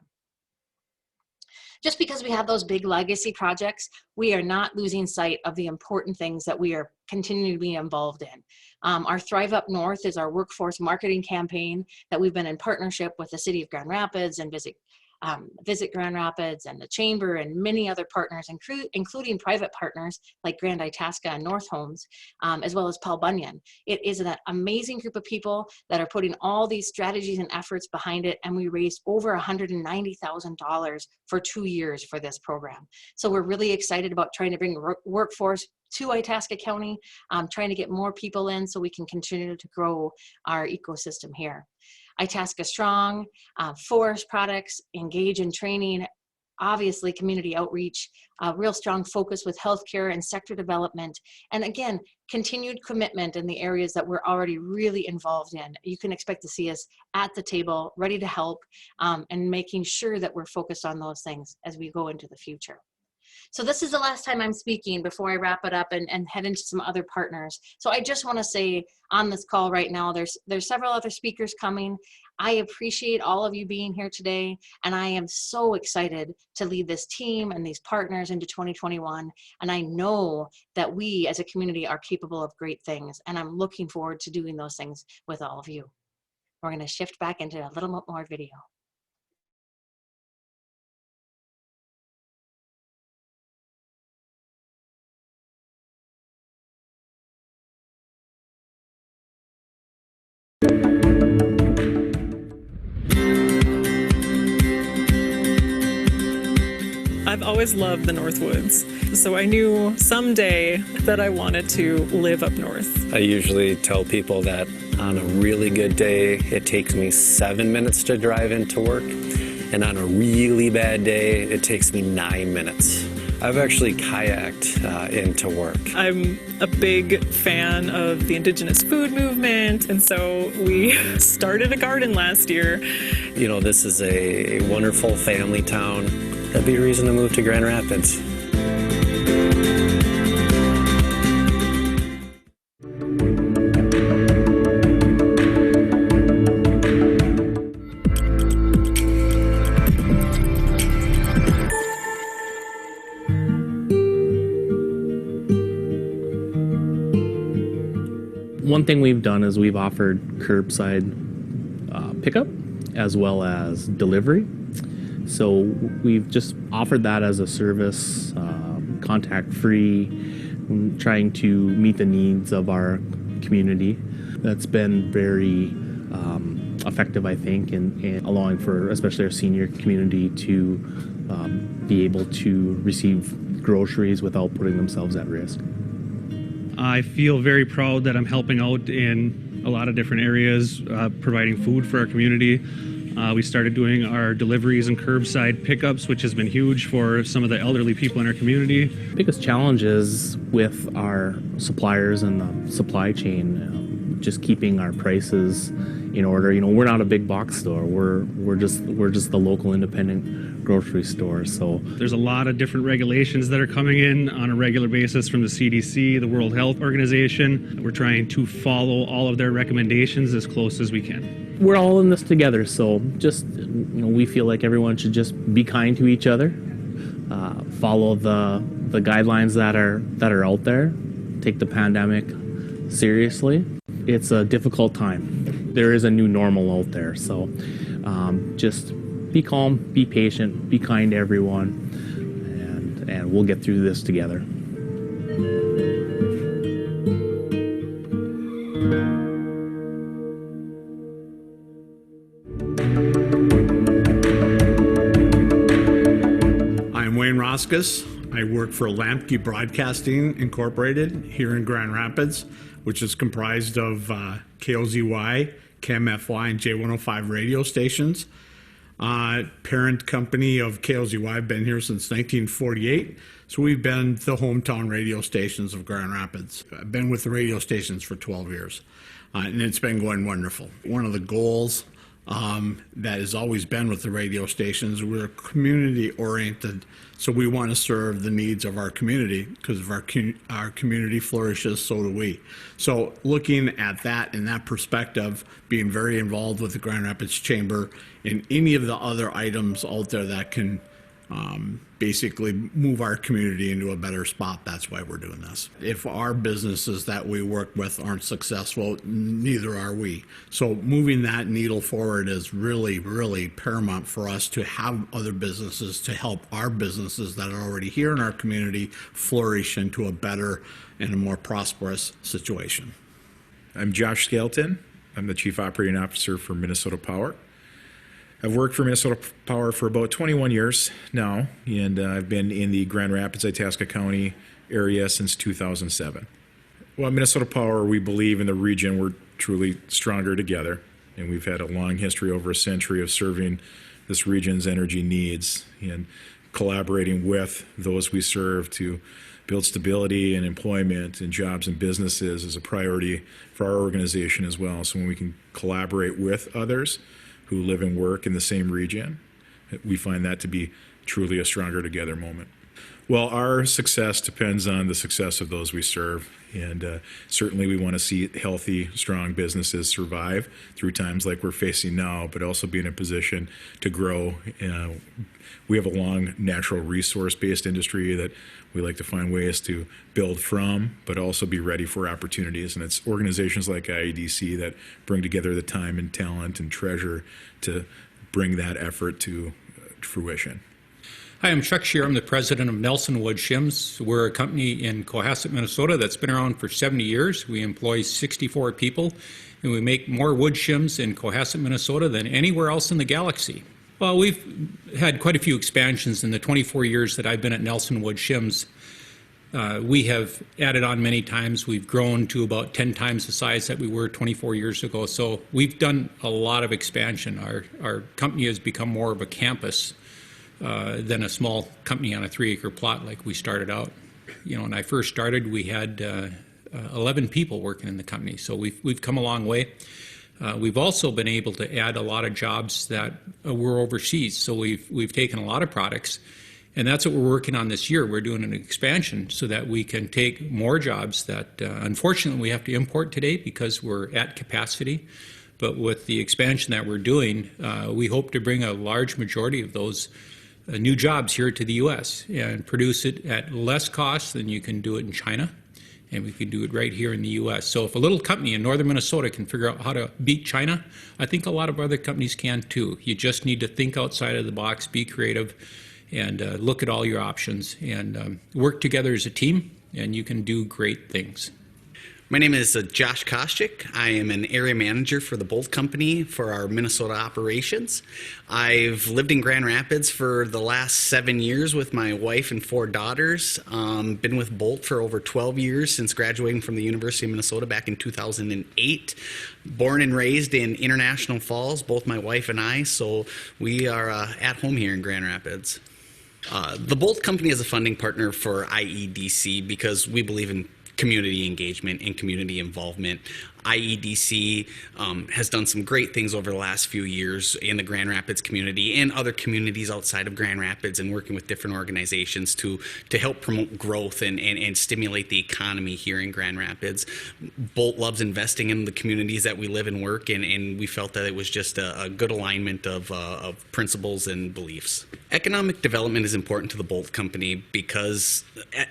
S12: Just because we have those big legacy projects, we are not losing sight of the important things that we are continuing to be involved in. Our Thrive Up North is our workforce marketing campaign that we've been in partnership with the City of Grand Rapids and Visit Grand Rapids and the Chamber and many other partners, including private partners like Grand Itasca and North Homes, as well as Paul Bunyan. It is an amazing group of people that are putting all these strategies and efforts behind it, and we raised over $190,000 for 2 years for this program. So we're really excited about trying to bring workforce to Itasca County, trying to get more people in so we can continue to grow our ecosystem here. Itasca Strong, forest products, engage in training, obviously community outreach, real strong focus with healthcare and sector development, and again, continued commitment in the areas that we're already really involved in. You can expect to see us at the table, ready to help, and making sure that we're focused on those things as we go into the future. So this is the last time I'm speaking before I wrap it up and head into some other partners. So I just want to say on this call right now, there's several other speakers coming. I appreciate all of you being here today, and I am so excited to lead this team and these partners into 2021. And I know that we as a community are capable of great things, and I'm looking forward to doing those things with all of you. We're going to shift back into a little bit more video.
S1: I've always loved the Northwoods, so I knew someday that I wanted to live up north.
S2: I usually tell people that on a really good day, it takes me 7 minutes to drive into work, and on a really bad day, it takes me 9 minutes. I've actually kayaked into work.
S1: I'm a big fan of the Indigenous food movement, and so we started a garden last year.
S2: You know, this is a wonderful family town. That'd be a reason to move to Grand Rapids.
S3: One thing we've done is we've offered curbside pickup as well as delivery. So we've just offered that as a service, contact-free, trying to meet the needs of our community. That's been very effective, I think, in allowing for especially our senior community to be able to receive groceries without putting themselves at risk.
S24: I feel very proud that I'm helping out in a lot of different areas, providing food for our community. We started doing our deliveries and curbside pickups, which has been huge for some of the elderly people in our community.
S3: Biggest challenge is with our suppliers and the supply chain, just keeping our prices in order. You know, we're not a big box store. We're just the local independent grocery store. So
S24: there's a lot of different regulations that are coming in on a regular basis from the CDC, the World Health Organization. We're trying to follow all of their recommendations as close as we can.
S3: We're all in this together, so just, you know, we feel like everyone should just be kind to each other. follow the guidelines that are out there. Take the pandemic seriously. It's a difficult time. There is a new normal out there, so just be calm, be patient, be kind to everyone, and we'll get through this together.
S4: I'm Wayne Roskus. I work for Lamke Broadcasting Incorporated here in Grand Rapids, which is comprised of KOZY, KMFY, and J105 radio stations. Parent company of KOZY. I've been here since 1948, so we've been the hometown radio stations of Grand Rapids. I've been with the radio stations for 12 years, and it's been going wonderful. One of the goals that has always been with the radio stations, we're community-oriented, so we want to serve the needs of our community, because if our community flourishes, so do we. So looking at that in that perspective, being very involved with the Grand Rapids Chamber and any of the other items out there that can basically move our community into a better spot, that's why we're doing this. If our businesses that we work with aren't successful, neither are we. So moving that needle forward is really, really paramount for us to have other businesses to help our businesses that are already here in our community flourish into a better and a more prosperous situation.
S5: I'm Josh Skelton. I'm the Chief Operating Officer for Minnesota Power. I've worked for Minnesota Power for about 21 years now, and I've been in the Grand Rapids, Itasca County area since 2007. Well, at Minnesota Power, we believe in the region we're truly stronger together, and we've had a long history, over a century, of serving this region's energy needs and collaborating with those we serve to build stability and employment and jobs and businesses is a priority for our organization as well. So when we can collaborate with others who live and work in the same region, we find that to be truly a stronger together moment. Well, our success depends on the success of those we serve, and certainly we want to see healthy, strong businesses survive through times like we're facing now, but also be in a position to grow. We have a long natural resource-based industry that we like to find ways to build from, but also be ready for opportunities. And it's organizations like IEDC that bring together the time and talent and treasure to bring that effort to fruition.
S8: Hi, I'm Chuck Shear. I'm the president of Nelson Wood Shims. We're a company in Cohasset, Minnesota that's been around for 70 years. We employ 64 people, and we make more wood shims in Cohasset, Minnesota than anywhere else in the galaxy. Well, we've had quite a few expansions in the 24 years that I've been at Nelson Wood Shims. We have added on many times. We've grown to about 10 times the size that we were 24 years ago. So we've done a lot of expansion. Our company has become more of a campus than a small company on a 3-acre plot like we started out. You know, when I first started, we had 11 people working in the company. So we've come a long way. We've also been able to add a lot of jobs that were overseas. So we've taken a lot of products, and that's what we're working on this year. We're doing an expansion so that we can take more jobs that unfortunately we have to import today because we're at capacity. But with the expansion that we're doing, we hope to bring a large majority of those new jobs here to the U.S. and produce it at less cost than you can do it in China. And we can do it right here in the U.S. So if a little company in northern Minnesota can figure out how to beat China, I think a lot of other companies can too. You just need to think outside of the box, be creative, and look at all your options and work together as a team, and you can do great things.
S9: My name is Josh Koschik. I am an area manager for the Bolt Company for our Minnesota operations. I've lived in Grand Rapids for the last 7 years with my wife and 4 daughters. Been with Bolt for over 12 years since graduating from the University of Minnesota back in 2008. Born and raised in International Falls, both my wife and I, so we are at home here in Grand Rapids. The Bolt Company is a funding partner for IEDC because we believe in community engagement and community involvement. IEDC has done some great things over the last few years in the Grand Rapids community and other communities outside of Grand Rapids, and working with different organizations to help promote growth and stimulate the economy here in Grand Rapids. Bolt loves investing in the communities that we live and work in, and we felt that it was just a good alignment of principles and beliefs. Economic development is important to the Bolt Company because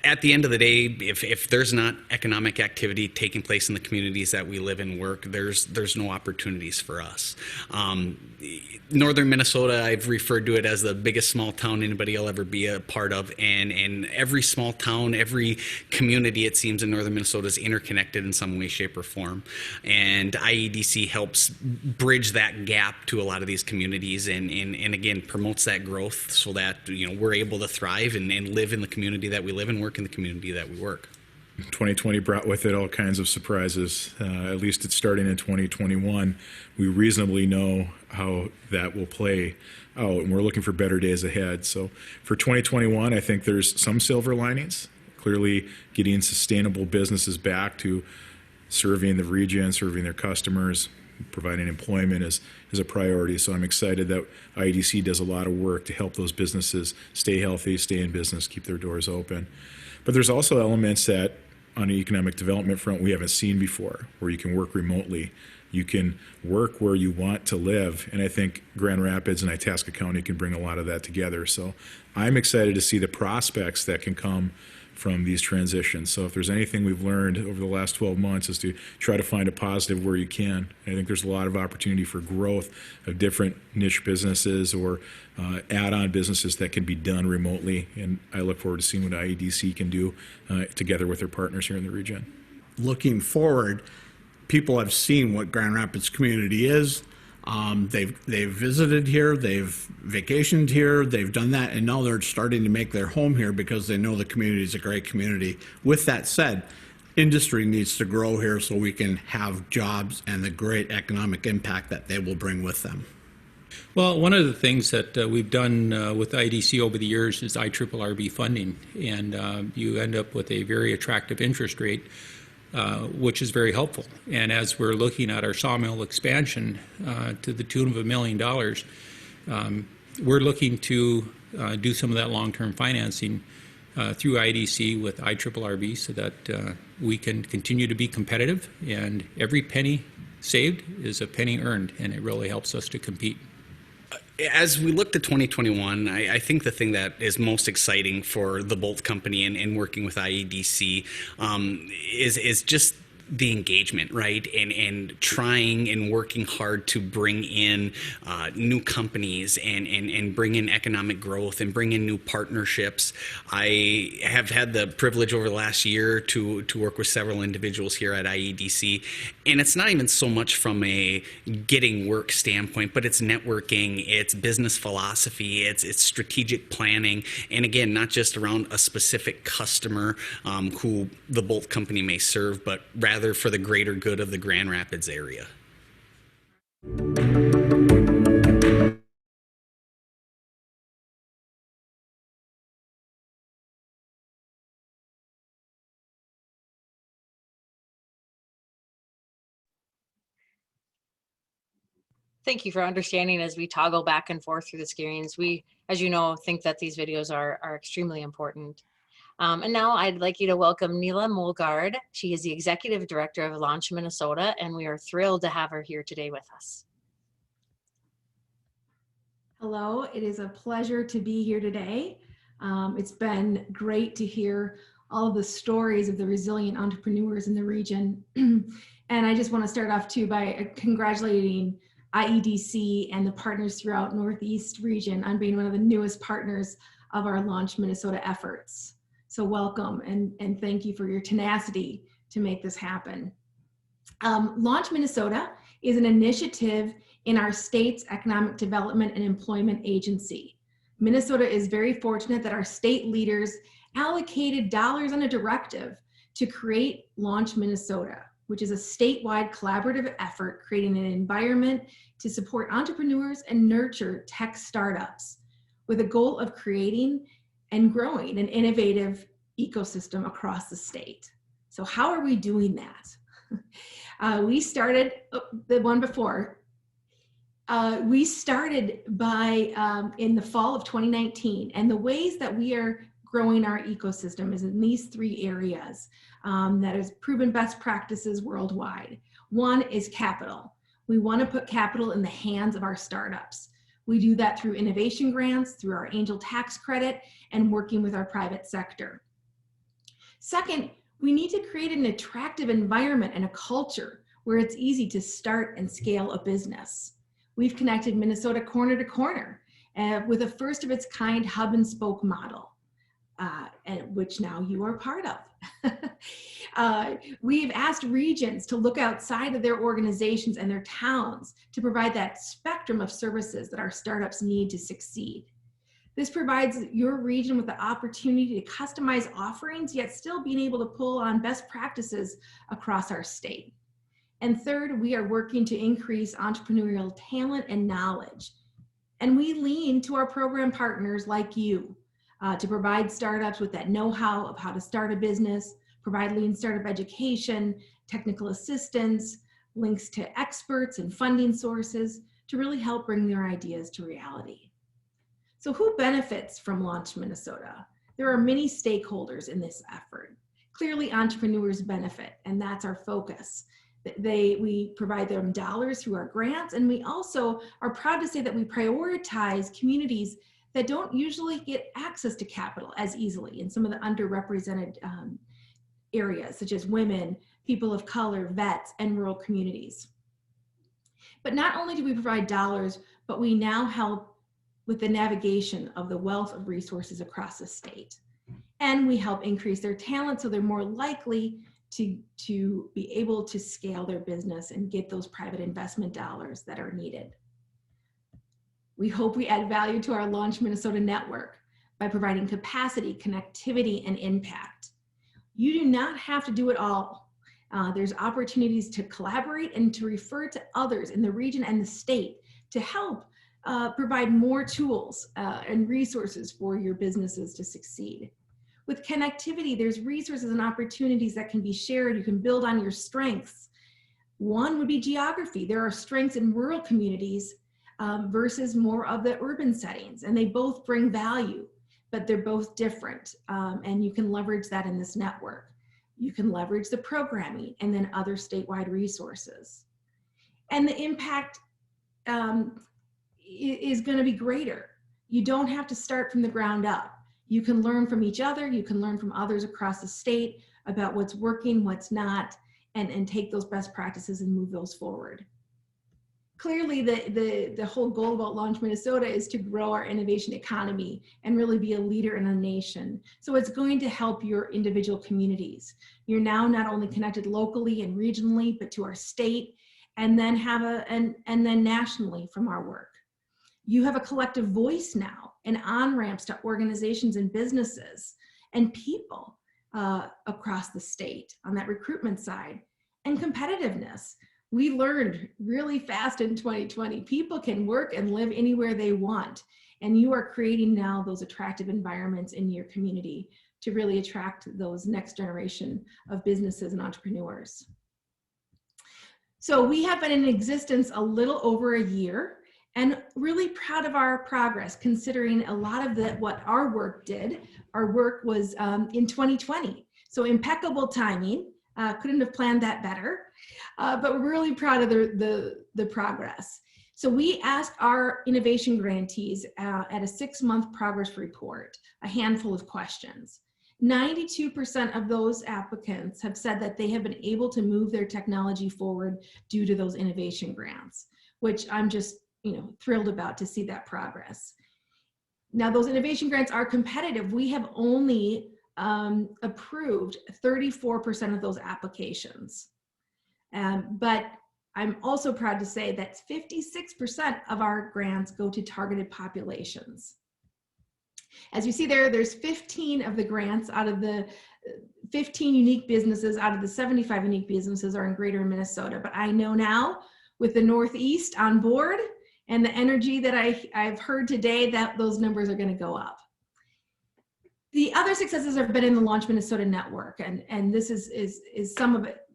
S9: at the end of the day, if there's not economic activity taking place in the communities that we live and work, there's no opportunities for us. Northern Minnesota, I've referred to it as the biggest small town anybody will ever be a part of, and every small town, every community, it seems, in Northern Minnesota is interconnected in some way, shape, or form. And IEDC helps bridge that gap to a lot of these communities and again, promotes that growth so that we're able to thrive and live in the community that we live and work in the community that we work.
S5: 2020 brought with it all kinds of surprises. At least it's starting in 2021. We reasonably know how that will play out, and we're looking for better days ahead. So for 2021, I think there's some silver linings. Clearly, getting sustainable businesses back to serving the region, serving their customers, providing employment is a priority. So I'm excited that IEDC does a lot of work to help those businesses stay healthy, stay in business, keep their doors open. But there's also elements that on the economic development front we haven't seen before, where you can work remotely. You can work where you want to live. And I think Grand Rapids and Itasca County can bring a lot of that together. So I'm excited to see the prospects that can come from these transitions. So if there's anything we've learned over the last 12 months is to try to find a positive where you can. I think there's a lot of opportunity for growth of different niche businesses or add-on businesses that can be done remotely. And I look forward to seeing what IEDC can do together with their partners here in the region.
S4: Looking forward, people have seen what Grand Rapids community is. They've visited here, they've vacationed here, they've done that, and now they're starting to make their home here because they know the community is a great community. With that said, industry needs to grow here so we can have jobs and the great economic impact that they will bring with them.
S8: Well, one of the things that we've done with IDC over the years is IRRB funding, and you end up with a very attractive interest rate, which is very helpful. And as we're looking at our sawmill expansion to the tune of $1 million, we're looking to do some of that long-term financing through IDC with IRRB so that we can continue to be competitive, and every penny saved is a penny earned, and it really helps us to compete.
S9: As we look to 2021, I think the thing that is most exciting for the Bolt Company and working with IEDC is just the engagement, right? And trying and working hard to bring in new companies and bring in economic growth and bring in new partnerships. I have had the privilege over the last year to work with several individuals here at IEDC, and it's not even so much from a getting work standpoint, but it's networking, it's business philosophy, it's strategic planning, and again, not just around a specific customer who the Bolt Company may serve, but rather for the greater good of the Grand Rapids area.
S12: Thank you for understanding as we toggle back and forth through the screens. We, as you know, think that these videos are extremely important. And now I'd like you to welcome Neela Mulgard. She is the Executive Director of Launch Minnesota, and we are thrilled to have her here today with us.
S6: Hello, it is a pleasure to be here today. It's been great to hear all of the stories of the resilient entrepreneurs in the region. And I just want to start off too by congratulating IEDC and the partners throughout Northeast region on being one of the newest partners of our Launch Minnesota efforts. So welcome and thank you for your tenacity to make this happen. Launch Minnesota is an initiative in our state's Economic Development and Employment Agency. Minnesota is very fortunate that our state leaders allocated dollars on a directive to create Launch Minnesota, which is a statewide collaborative effort creating an environment to support entrepreneurs and nurture tech startups with a goal of creating and growing an innovative ecosystem across the state. So how are we doing that? We started, the one before, we started by in the fall of 2019, and the ways that we are growing our ecosystem is in these three areas that has proven best practices worldwide. One is capital. We want to put capital in the hands of our startups. We do that through innovation grants, through our angel tax credit, and working with our private sector. Second, we need to create an attractive environment and a culture where it's easy to start and scale a business. We've connected Minnesota corner to corner with a first of its kind hub and spoke model, which now you are part of. We've asked regions to look outside of their organizations and their towns to provide that spectrum of services that our startups need to succeed. This provides your region with the opportunity to customize offerings, yet still being able to pull on best practices across our state. And third, we are working to increase entrepreneurial talent and knowledge. And we lean to our program partners like you to provide startups with that know-how of how to start a business, provide lean startup education, technical assistance, links to experts and funding sources to really help bring their ideas to reality. So who benefits from Launch Minnesota? There are many stakeholders in this effort. Clearly, entrepreneurs benefit, and that's our focus. We provide them dollars through our grants, and we also are proud to say that we prioritize communities that don't usually get access to capital as easily in some of the underrepresented areas, such as women, people of color, vets, and rural communities. But not only do we provide dollars, but we now help with the navigation of the wealth of resources across the state. And we help increase their talent so they're more likely to be able to scale their business and get those private investment dollars that are needed. We hope we add value to our Launch Minnesota network by providing capacity, connectivity, and impact. You do not have to do it all. There's opportunities to collaborate and to refer to others in the region and the state to help provide more tools and resources for your businesses to succeed. With connectivity, there's resources and opportunities that can be shared. You can build on your strengths. One would be geography. There are strengths in rural communities versus more of the urban settings, and they both bring value, but they're both different, and you can leverage that in this network. You can leverage the programming and then other statewide resources. And the impact is going to be greater. You don't have to start from the ground up. You can learn from each other. You can learn from others across the state about what's working, what's not, and take those best practices and move those forward. Clearly, the whole goal about Launch Minnesota is to grow our innovation economy and really be a leader in a nation. So it's going to help your individual communities. You're now not only connected locally and regionally, but to our state, and then and then nationally from our work. You have a collective voice now and on-ramps to organizations and businesses and people across the state on that recruitment side. And competitiveness. We learned really fast in 2020, people can work and live anywhere they want. And you are creating now those attractive environments in your community to really attract those next generation of businesses and entrepreneurs. So we have been in existence a little over a year, and really proud of our progress, considering a lot of what our work did. Our work was in 2020, so impeccable timing. Couldn't have planned that better, but we're really proud of the progress. So we asked our innovation grantees at a 6-month progress report, a handful of questions. 92% of those applicants have said that they have been able to move their technology forward due to those innovation grants, which I'm just thrilled about to see that progress. Now, those innovation grants are competitive. We have only approved 34% of those applications. But I'm also proud to say that 56% of our grants go to targeted populations. As you see there's 15 of the grants out of the 15 unique businesses out of the 75 unique businesses are in Greater Minnesota. But I know now with the Northeast on board and the energy that I've heard today that those numbers are going to go up. The other successes have been in the Launch Minnesota network, and this is some of it,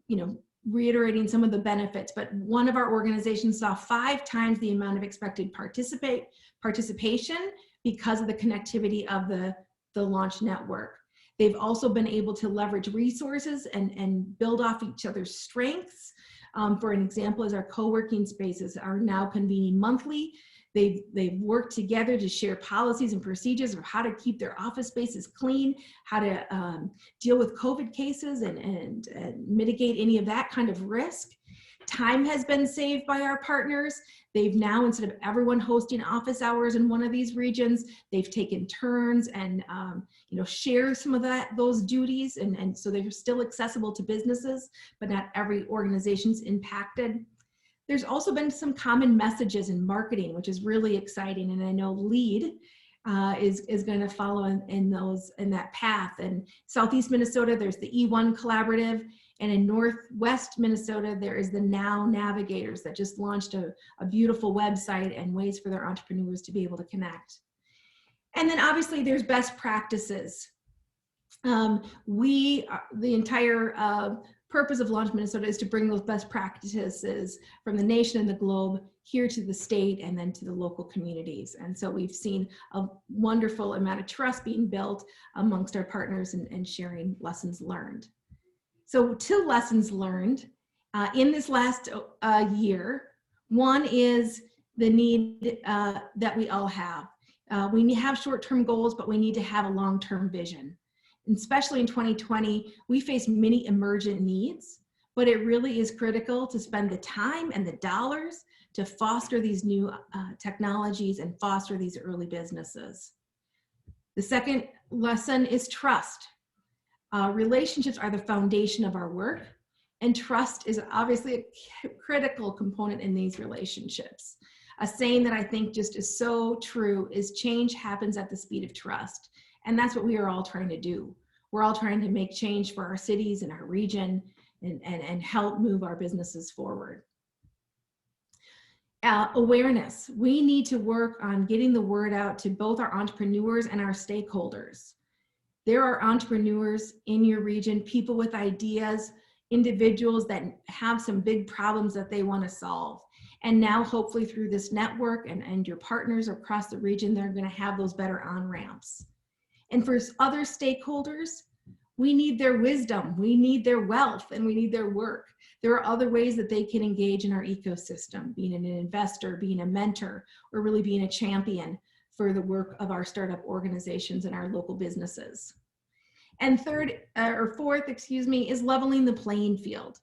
S6: reiterating some of the benefits, but one of our organizations saw 5 times the amount of expected participation because of the connectivity of the Launch network. They've also been able to leverage resources and build off each other's strengths. For an example, is our co-working spaces are now convening monthly. They've worked together to share policies and procedures of how to keep their office spaces clean, how to deal with COVID cases and mitigate any of that kind of risk. Time has been saved by our partners. They've now, instead of everyone hosting office hours in one of these regions, they've taken turns and share some of those duties, and so they're still accessible to businesses, but not every organization's impacted. There's also been some common messages in marketing, which is really exciting, and I know LEAD is going to follow in that path. In Southeast Minnesota, there's the E1 Collaborative, and in Northwest Minnesota, there is the Now Navigators that just launched a beautiful website and ways for their entrepreneurs to be able to connect. And then obviously there's best practices. The entire purpose of Launch Minnesota is to bring those best practices from the nation and the globe here to the state and then to the local communities. And so we've seen a wonderful amount of trust being built amongst our partners and sharing lessons learned. So 2 lessons learned in this last year. One is the need that we all have. We have short-term goals, but we need to have a long-term vision. And especially in 2020, we face many emergent needs, but it really is critical to spend the time and the dollars to foster these new technologies and foster these early businesses. The second lesson is trust. Relationships are the foundation of our work, and trust is obviously a critical component in these relationships. A saying that I think just is so true is change happens at the speed of trust. And that's what we are all trying to do. We're all trying to make change for our cities and our region and help move our businesses forward. Awareness. We need to work on getting the word out to both our entrepreneurs and our stakeholders. There are entrepreneurs in your region, people with ideas, individuals that have some big problems that they want to solve. And now hopefully through this network and your partners across the region, they're going to have those better on-ramps. And for other stakeholders, we need their wisdom, we need their wealth, and we need their work. There are other ways that they can engage in our ecosystem, being an investor, being a mentor, or really being a champion for the work of our startup organizations and our local businesses. And fourth, is leveling the playing field.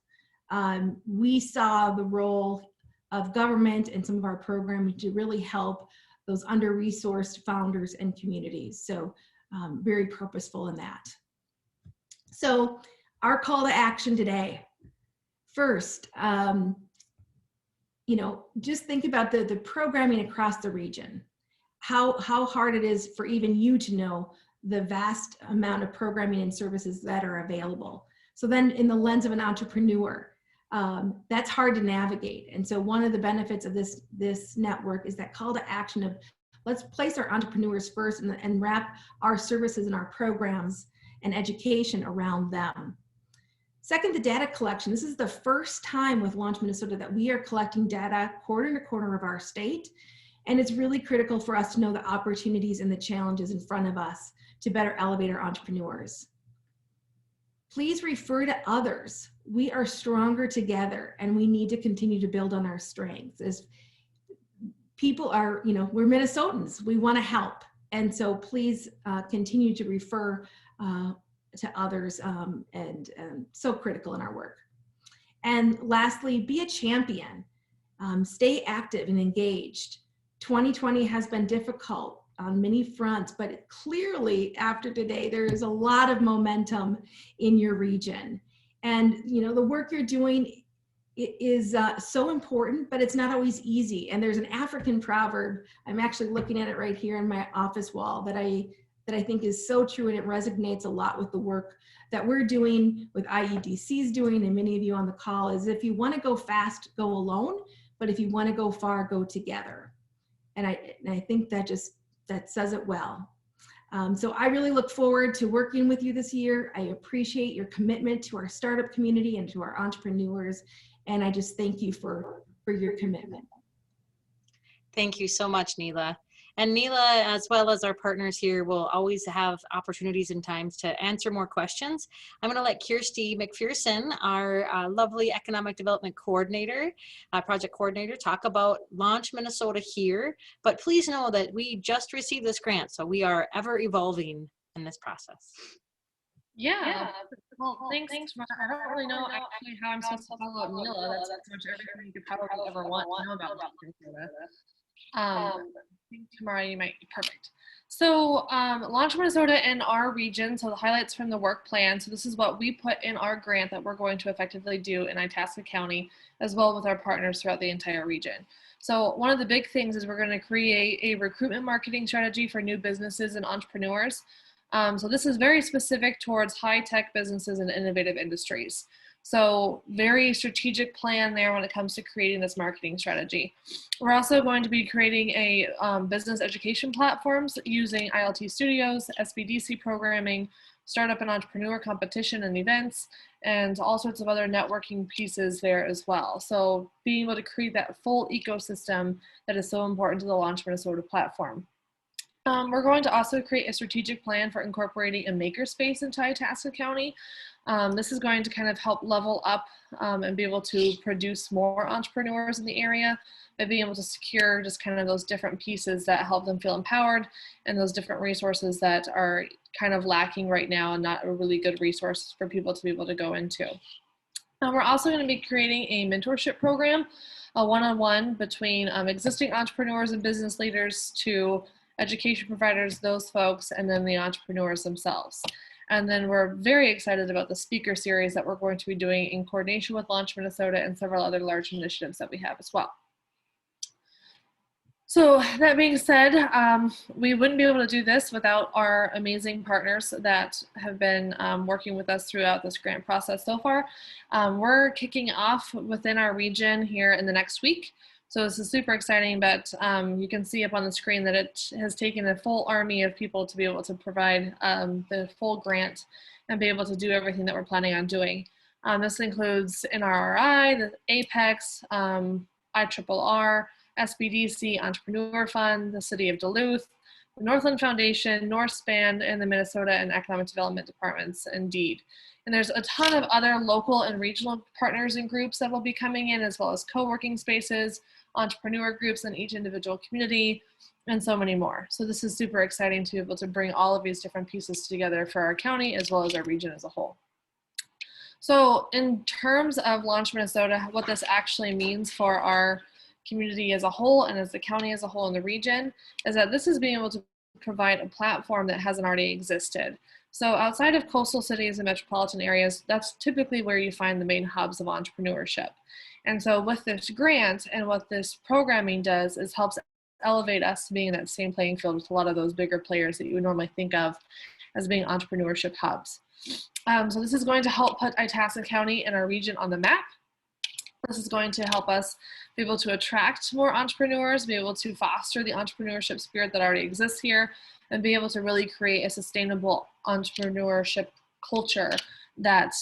S6: We saw the role of government and some of our programs to really help those under-resourced founders and communities. So very purposeful in that. So our call to action today. First, just think about the programming across the region. How hard it is for even you to know the vast amount of programming and services that are available. So then in the lens of an entrepreneur, that's hard to navigate. And so one of the benefits of this network is that call to action of let's place our entrepreneurs first and wrap our services and our programs and education around them. Second, the data collection. This is the first time with Launch Minnesota that we are collecting data corner to corner of our state. And it's really critical for us to know the opportunities and the challenges in front of us to better elevate our entrepreneurs. Please refer to others. We are stronger together and we need to continue to build on our strengths. As people are, we're Minnesotans, we want to help. And so please continue to refer to others and so critical in our work. And lastly, be a champion. Stay active and engaged. 2020 has been difficult on many fronts, but clearly after today, there is a lot of momentum in your region. And the work you're doing is so important, but it's not always easy. And there's an African proverb, I'm actually looking at it right here on my office wall, that I think is so true, and it resonates a lot with the work that we're doing, with IEDC's doing, and many of you on the call, is if you want to go fast, go alone, but if you want to go far, go together. And I think that says it well. So I really look forward to working with you this year. I appreciate your commitment to our startup community and to our entrepreneurs. And I just thank you for your commitment.
S12: Thank you so much, Neela. And Neela, as well as our partners here, will always have opportunities and times to answer more questions. I'm going to let Kirsty McPherson, our lovely economic development coordinator, project coordinator, talk about Launch Minnesota here. But please know that we just received this grant, so we are ever evolving in this process.
S7: Yeah. Well, thanks. Mark. I don't really know actually how I'm supposed to follow up Neela. That's pretty much everything you could probably ever want to know about Minnesota. I think Tamara, you might be perfect. So Launch Minnesota in our region, so the highlights from the work plan. So this is what we put in our grant that we're going to effectively do in Itasca County, as well with our partners throughout the entire region. So one of the big things is we're going to create a recruitment marketing strategy for new businesses and entrepreneurs. So this is very specific towards high-tech businesses and innovative industries. So very strategic plan there when it comes to creating this marketing strategy. We're also going to be creating a business education platforms using ILT studios, SBDC programming, startup and entrepreneur competition and events, and all sorts of other networking pieces there as well. So being able to create that full ecosystem that is so important to the Launch Minnesota platform. We're going to also create a strategic plan for incorporating a makerspace into Itasca County. This is going to kind of help level up and be able to produce more entrepreneurs in the area by being able to secure just kind of those different pieces that help them feel empowered and those different resources that are kind of lacking right now and not a really good resource for people to be able to go into. We're also going to be creating a mentorship program, a one-on-one between existing entrepreneurs and business leaders to education providers, those folks, and then the entrepreneurs themselves. And then we're very excited about the speaker series that we're going to be doing in coordination with Launch Minnesota and several other large initiatives that we have as well. So that being said, we wouldn't be able to do this without our amazing partners that have been working with us throughout this grant process so far. We're kicking off within our region here in the next week. So this is super exciting, but you can see up on the screen that it has taken a full army of people to be able to provide the full grant and be able to do everything that we're planning on doing. This includes NRRI, the Apex, IRRR, SBDC, Entrepreneur Fund, the City of Duluth, the Northland Foundation, Northspan, and the Minnesota and Economic Development Departments, indeed. And there's a ton of other local and regional partners and groups that will be coming in, as well as co-working spaces, entrepreneur groups in each individual community, and so many more. So this is super exciting to be able to bring all of these different pieces together for our county as well as our region as a whole. So in terms of Launch Minnesota, what this actually means for our community as a whole and as the county as a whole in the region is that this is being able to provide a platform that hasn't already existed. So outside of coastal cities and metropolitan areas, that's typically where you find the main hubs of entrepreneurship. And so with this grant and what this programming does is helps elevate us to being in that same playing field with a lot of those bigger players that you would normally think of as being entrepreneurship hubs. So this is going to help put Itasca County and our region on the map. This is going to help us be able to attract more entrepreneurs, be able to foster the entrepreneurship spirit that already exists here, and be able to really create a sustainable entrepreneurship culture that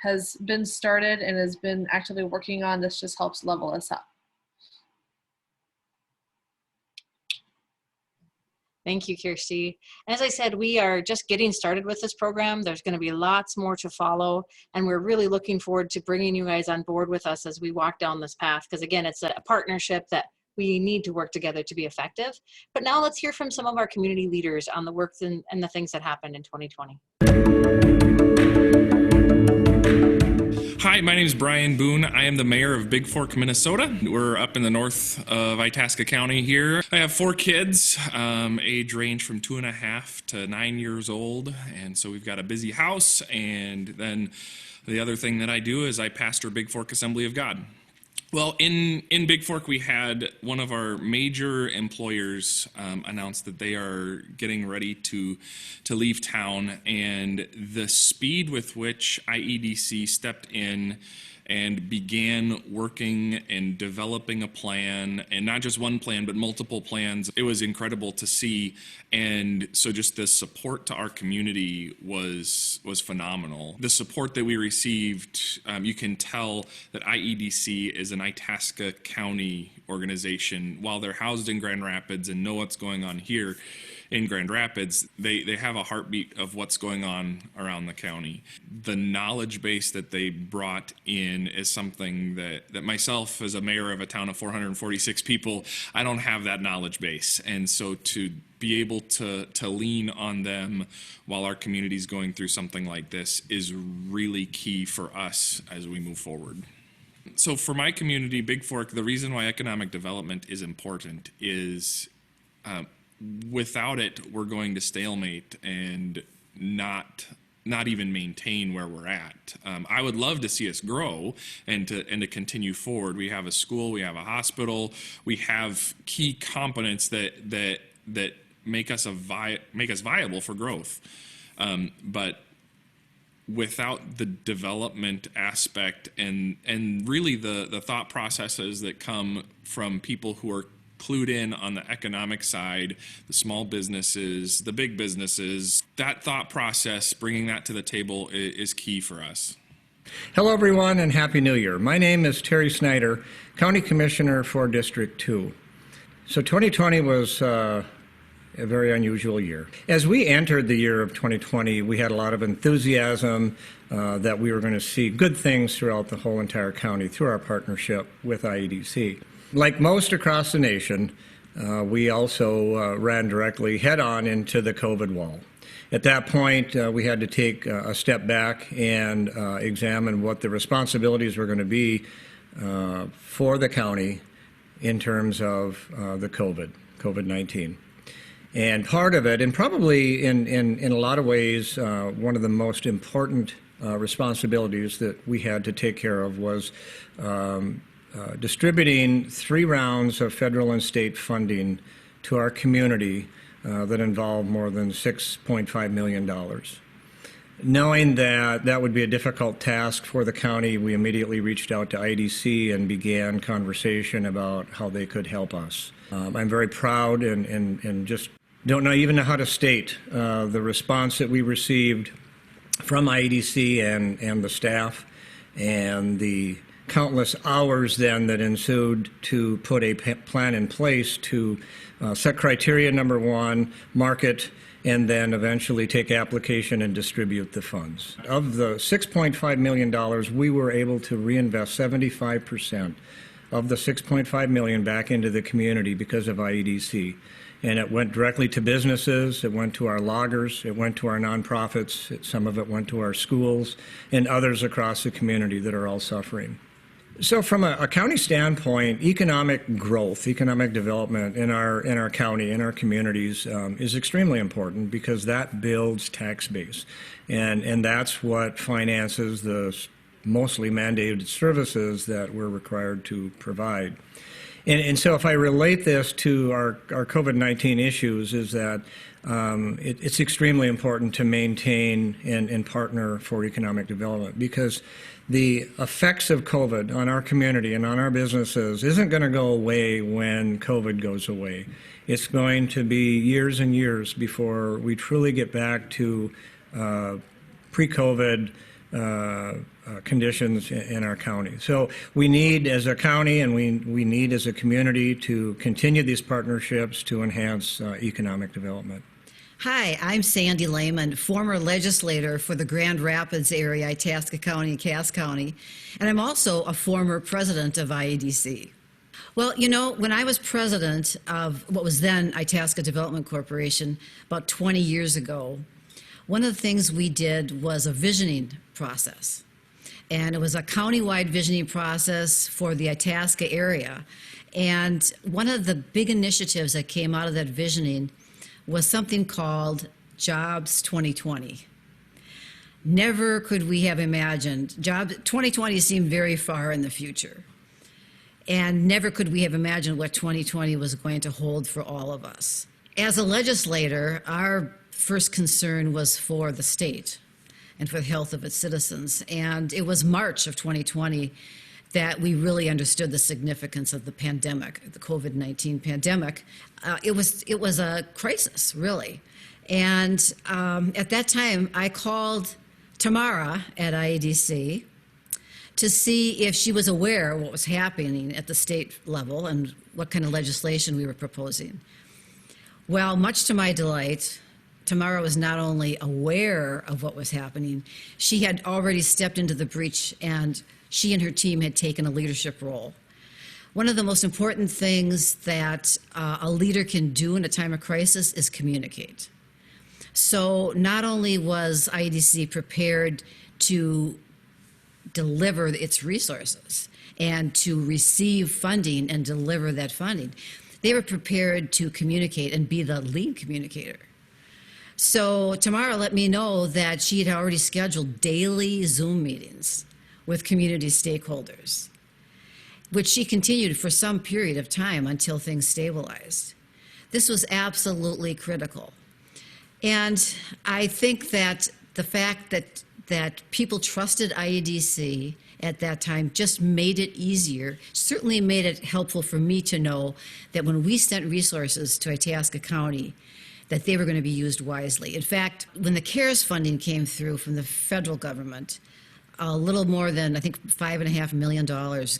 S7: has been started and has been actively working on. This just helps level us up.
S12: Thank you, Kirsty. As I said, we are just getting started with this program. There's going to be lots more to follow, and we're really looking forward to bringing you guys on board with us as we walk down this path, because again, it's a partnership that we need to work together to be effective. But now let's hear from some of our community leaders on the work and the things that happened in 2020.
S10: Hi, my name is Brian Boone. I am the mayor of Big Fork, Minnesota. We're up in the north of Itasca County here. I have 4 kids, age range from 2.5 to 9 years old. And so we've got a busy house. And then the other thing that I do is I pastor Big Fork Assembly of God. Well, in Big Fork, we had one of our major employers announce that they are getting ready to leave town, and the speed with which IEDC stepped in and began working and developing a plan, and not just one plan, but multiple plans. It was incredible to see. And so just the support to our community was phenomenal. The support that we received, you can tell that IEDC is an Itasca County organization. While they're housed in Grand Rapids and know what's going on here in Grand Rapids, they have a heartbeat of what's going on around the county. The knowledge base that they brought in is something that myself, as a mayor of a town of 446 people, I don't have that knowledge base. And so to be able to lean on them while our community is going through something like this is really key for us as we move forward. So for my community, Big Fork, the reason why economic development is important is without it, we're going to stalemate and not even maintain where we're at. I would love to see us grow and to continue forward. We have a school, we have a hospital, we have key components that make us viable for growth. But without the development aspect and really the thought processes that come from people who are clued in on the economic side, the small businesses, the big businesses, that thought process, bringing that to the table is key for us.
S11: Hello everyone and Happy New Year. My name is Terry Snyder, County Commissioner for District 2. So 2020 was a very unusual year. As we entered the year of 2020, we had a lot of enthusiasm that we were going to see good things throughout the whole entire county through our partnership with IEDC. Like most across the nation, we also ran directly head-on into the COVID wall. At that point, we had to take a step back and examine what the responsibilities were going to be for the county in terms of the COVID-19. And part of it, and probably in a lot of ways, one of the most important responsibilities that we had to take care of was distributing 3 rounds of federal and state funding to our community that involved more than $6.5 million. Knowing that that would be a difficult task for the county, we immediately reached out to IDC and began conversation about how they could help us. I'm very proud and just don't even know how to state the response that we received from IEDC and the staff, and the countless hours then that ensued to put a plan in place to set criteria, number one, market, and then eventually take application and distribute the funds. Of the $6.5 million, we were able to reinvest 75% of the $6.5 million back into the community because of IEDC. And it went directly to businesses, it went to our loggers, it went to our nonprofits, some of it went to our schools, and others across the community that are all suffering. So from a county standpoint, economic growth, economic development in our county, in our communities, is extremely important because that builds tax base. And that's what finances the mostly mandated services that we're required to provide. And so if I relate this to our COVID-19 issues, is that it's extremely important to maintain and partner for economic development, because the effects of COVID on our community and on our businesses isn't going to go away when COVID goes away. It's going to be years and years before we truly get back to pre-COVID conditions in our county. So we need as a county and we need as a community to continue these partnerships to enhance economic development.
S13: Hi, I'm Sandy Lehman, former legislator for the Grand Rapids area, Itasca County and Cass County, and I'm also a former president of IEDC. Well, you know, when I was president of what was then Itasca Development Corporation about 20 years ago, one of the things we did was a visioning process. And it was a countywide visioning process for the Itasca area. And one of the big initiatives that came out of that visioning was something called Jobs 2020. Never could we have imagined, 2020 seemed very far in the future. And never could we have imagined what 2020 was going to hold for all of us. As a legislator, our first concern was for the state. and for the health of its citizens. And it was March of 2020 that we really understood the significance of the pandemic, the COVID-19 pandemic. It was a crisis, really. And at that time, I called Tamara at IEDC to see if she was aware of what was happening at the state level and what kind of legislation we were proposing. Well, much to my delight, Tamara was not only aware of what was happening, she had already stepped into the breach, and she and her team had taken a leadership role. One of the most important things that a leader can do in a time of crisis is communicate. So not only was IEDC prepared to deliver its resources and to receive funding and deliver that funding, they were prepared to communicate and be the lead communicator. So Tamara let me know that she had already scheduled daily Zoom meetings with community stakeholders, which she continued for some period of time until things stabilized. This was absolutely critical. And I think that the fact that people trusted IEDC at that time just made it easier, certainly made it helpful for me to know that when we sent resources to Itasca County, that they were going to be used wisely. In fact, when the CARES funding came through from the federal government, a little more than, I think, $5.5 million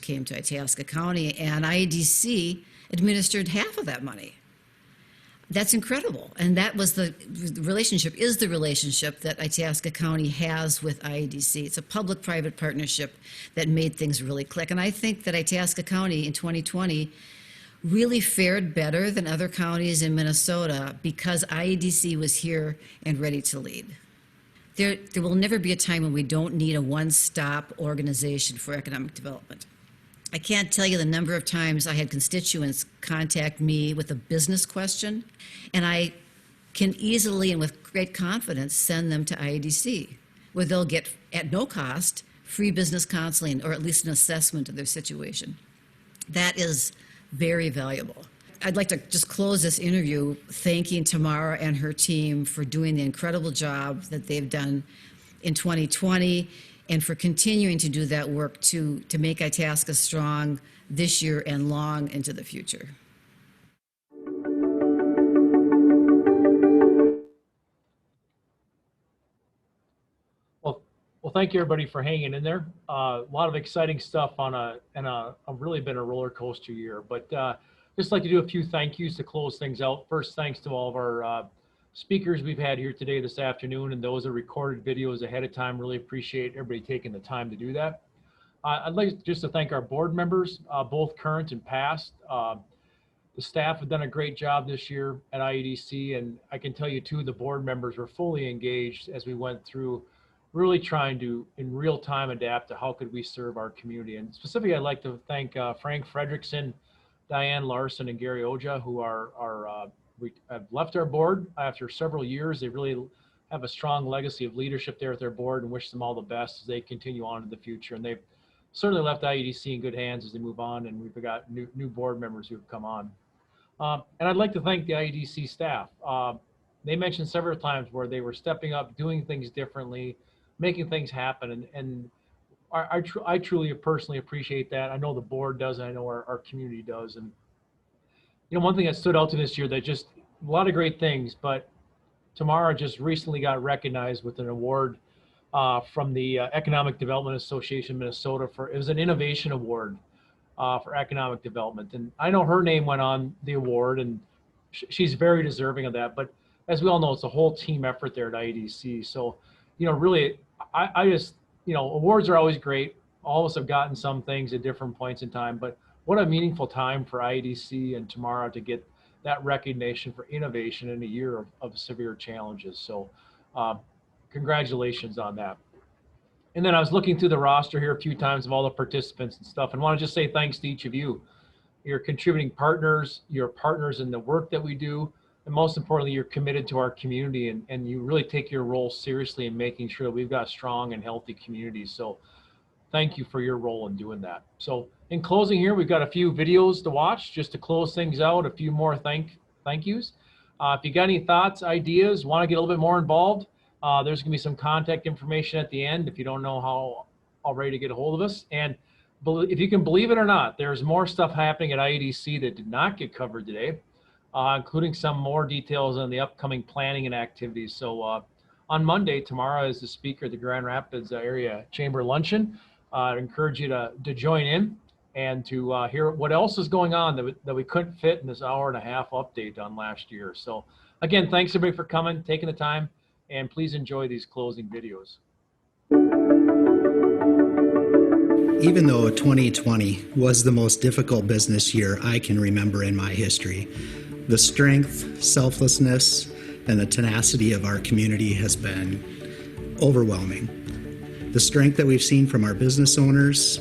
S13: came to Itasca County, and IEDC administered half of that money. That's incredible. And that was the relationship that Itasca County has with IEDC. It's a public-private partnership that made things really click. And I think that Itasca County in 2020 really fared better than other counties in Minnesota because IEDC was here and ready to lead. There will never be a time when we don't need a one-stop organization for economic development. I can't tell you the number of times I had constituents contact me with a business question, and I can easily and with great confidence send them to IEDC, where they'll get, at no cost, free business counseling or at least an assessment of their situation. That is very valuable. I'd like to just close this interview thanking Tamara and her team for doing the incredible job that they've done in 2020 and for continuing to do that work to make Itasca strong this year and long into the future.
S14: Well, thank you everybody for hanging in there. A lot of exciting stuff on a really been a roller coaster year, but just like to do a few thank yous to close things out. First, thanks to all of our speakers we've had here today, this afternoon, and those that recorded videos ahead of time. Really appreciate everybody taking the time to do that. I'd like just to thank our board members, both current and past. The staff have done a great job this year at IEDC, and I can tell you too, the board members were fully engaged as we went through really trying to, in real time, adapt to how could we serve our community. And specifically, I'd like to thank Frank Frederickson, Diane Larson, and Gary Oja, who we have left our board after several years. They really have a strong legacy of leadership there at their board, and wish them all the best as they continue on in the future. And they've certainly left IEDC in good hands as they move on, and we've got new board members who have come on. And I'd like to thank the IEDC staff. They mentioned several times where they were stepping up, doing things differently, making things happen, and I truly personally appreciate that. I know the board does, and I know our community does. And you know, one thing that stood out to this year, that just a lot of great things, but Tamara just recently got recognized with an award from the Economic Development Association of Minnesota it was an innovation award for economic development. And I know her name went on the award, and she's very deserving of that. But as we all know, it's a whole team effort there at IEDC. So, you know, really, I just, you know, awards are always great. All of us have gotten some things at different points in time, but what a meaningful time for IEDC and Tamara to get that recognition for innovation in a year of severe challenges. So congratulations on that. And then I was looking through the roster here a few times of all the participants and stuff, and want to just say thanks to each of you. You're contributing partners, you're partners in the work that we do, and most importantly, you're committed to our community, and you really take your role seriously in making sure that we've got strong and healthy communities. So thank you for your role in doing that. So in closing here, we've got a few videos to watch just to close things out, a few more thank yous. If you got any thoughts, ideas, want to get a little bit more involved, There's going to be some contact information at the end if you don't know how already to get a hold of us. And if you can believe it or not, there's more stuff happening at IEDC that did not get covered today, including some more details on the upcoming planning and activities. So on Monday, tomorrow is the speaker at the Grand Rapids Area Chamber Luncheon. I'd encourage you to join in and to hear what else is going on that we couldn't fit in this hour-and-a-half update on last year. So again, thanks everybody for coming, taking the time, and please enjoy these closing videos.
S15: Even though 2020 was the most difficult business year I can remember in my history, the strength, selflessness, and the tenacity of our community has been overwhelming. The strength that we've seen from our business owners,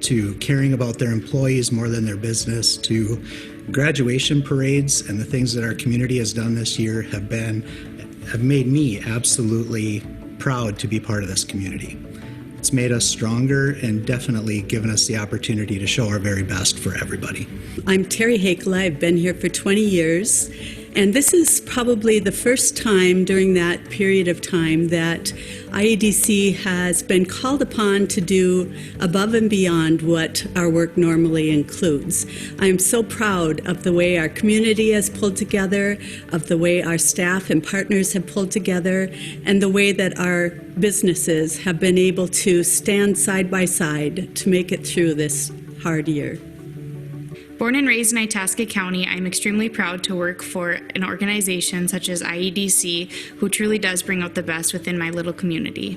S15: to caring about their employees more than their business, to graduation parades and the things that our community has done this year have made me absolutely proud to be part of this community. It's made us stronger and definitely given us the opportunity to show our very best for everybody.
S16: I'm Terry Hakel. I've been here for 20 years, and this is probably the first time during that period of time that IEDC has been called upon to do above and beyond what our work normally includes. I'm so proud of the way our community has pulled together, of the way our staff and partners have pulled together, and the way that our businesses have been able to stand side by side to make it through this hard year.
S17: Born and raised in Itasca County, I'm extremely proud to work for an organization such as IEDC, who truly does bring out the best within my little community.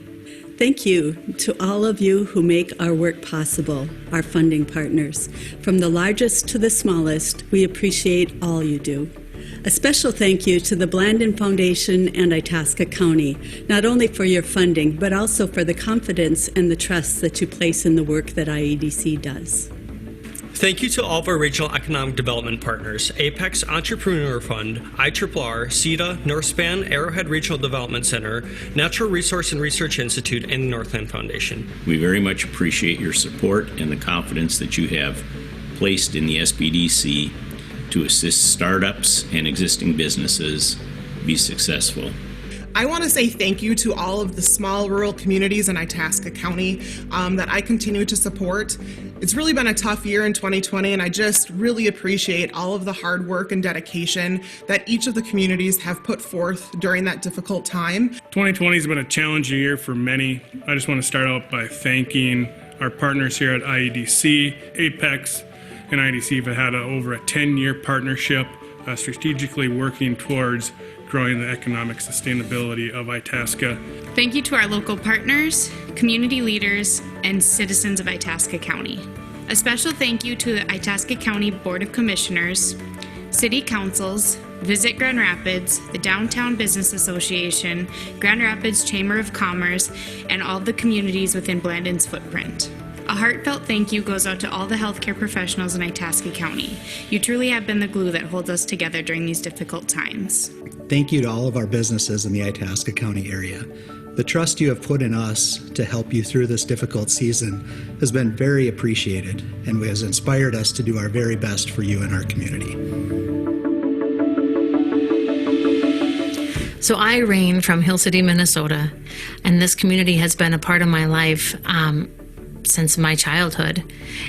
S16: Thank you to all of you who make our work possible, our funding partners. From the largest to the smallest, we appreciate all you do. A special thank you to the Blandin Foundation and Itasca County, not only for your funding, but also for the confidence and the trust that you place in the work that IEDC does.
S18: Thank you to all of our regional economic development partners, Apex Entrepreneur Fund, IRRR, CETA, Northspan, Arrowhead Regional Development Center, Natural Resource and Research Institute, and the Northland Foundation.
S25: We very much appreciate your support and the confidence that you have placed in the SBDC to assist startups and existing businesses be successful.
S26: I want to say thank you to all of the small rural communities in Itasca County that I continue to support. It's really been a tough year in 2020, and I just really appreciate all of the hard work and dedication that each of the communities have put forth during that difficult time.
S24: 2020 has been a challenging year for many. I just want to start out by thanking our partners here at IEDC, Apex, and IEDC have had over a 10-year partnership strategically working towards growing the economic sustainability of Itasca.
S17: Thank you to our local partners, community leaders, and citizens of Itasca County. A special thank you to the Itasca County Board of Commissioners, City Councils, Visit Grand Rapids, the Downtown Business Association, Grand Rapids Chamber of Commerce, and all the communities within Blandin's footprint. A heartfelt thank you goes out to all the healthcare professionals in Itasca County. You truly have been the glue that holds us together during these difficult times.
S15: Thank you to all of our businesses in the Itasca County area. The trust you have put in us to help you through this difficult season has been very appreciated and has inspired us to do our very best for you and our community.
S27: So I reign from Hill City, Minnesota, and this community has been a part of my life since my childhood,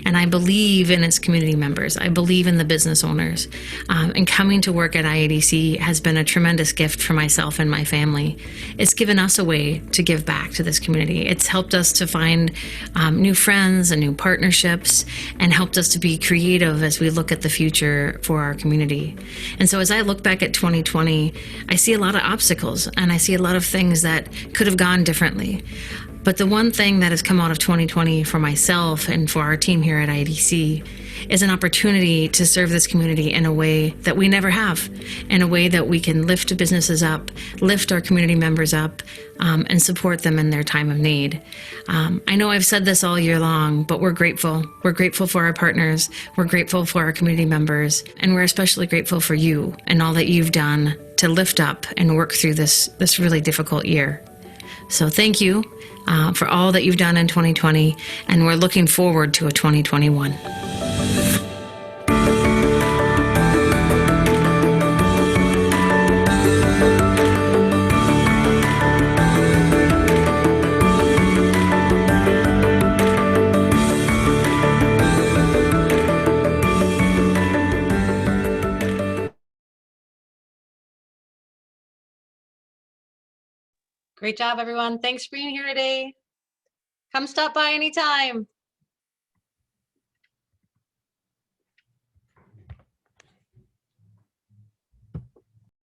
S27: and I believe in its community members. I believe in the business owners, and coming to work at IEDC has been a tremendous gift for myself and my family. It's given us a way to give back to this community. It's helped us to find new friends and new partnerships, and helped us to be creative as we look at the future for our community. And so as I look back at 2020, I see a lot of obstacles, and I see a lot of things that could have gone differently. But the one thing that has come out of 2020 for myself and for our team here at IEDC is an opportunity to serve this community in a way that we never have, in a way that we can lift businesses up, lift our community members up, and support them in their time of need. I know I've said this all year long, but we're grateful. We're grateful for our partners, we're grateful for our community members, and we're especially grateful for you and all that you've done to lift up and work through this really difficult year. So thank you for all that you've done in 2020, and we're looking forward to a 2021.
S12: Great job, everyone. Thanks for being here today. Come stop by anytime.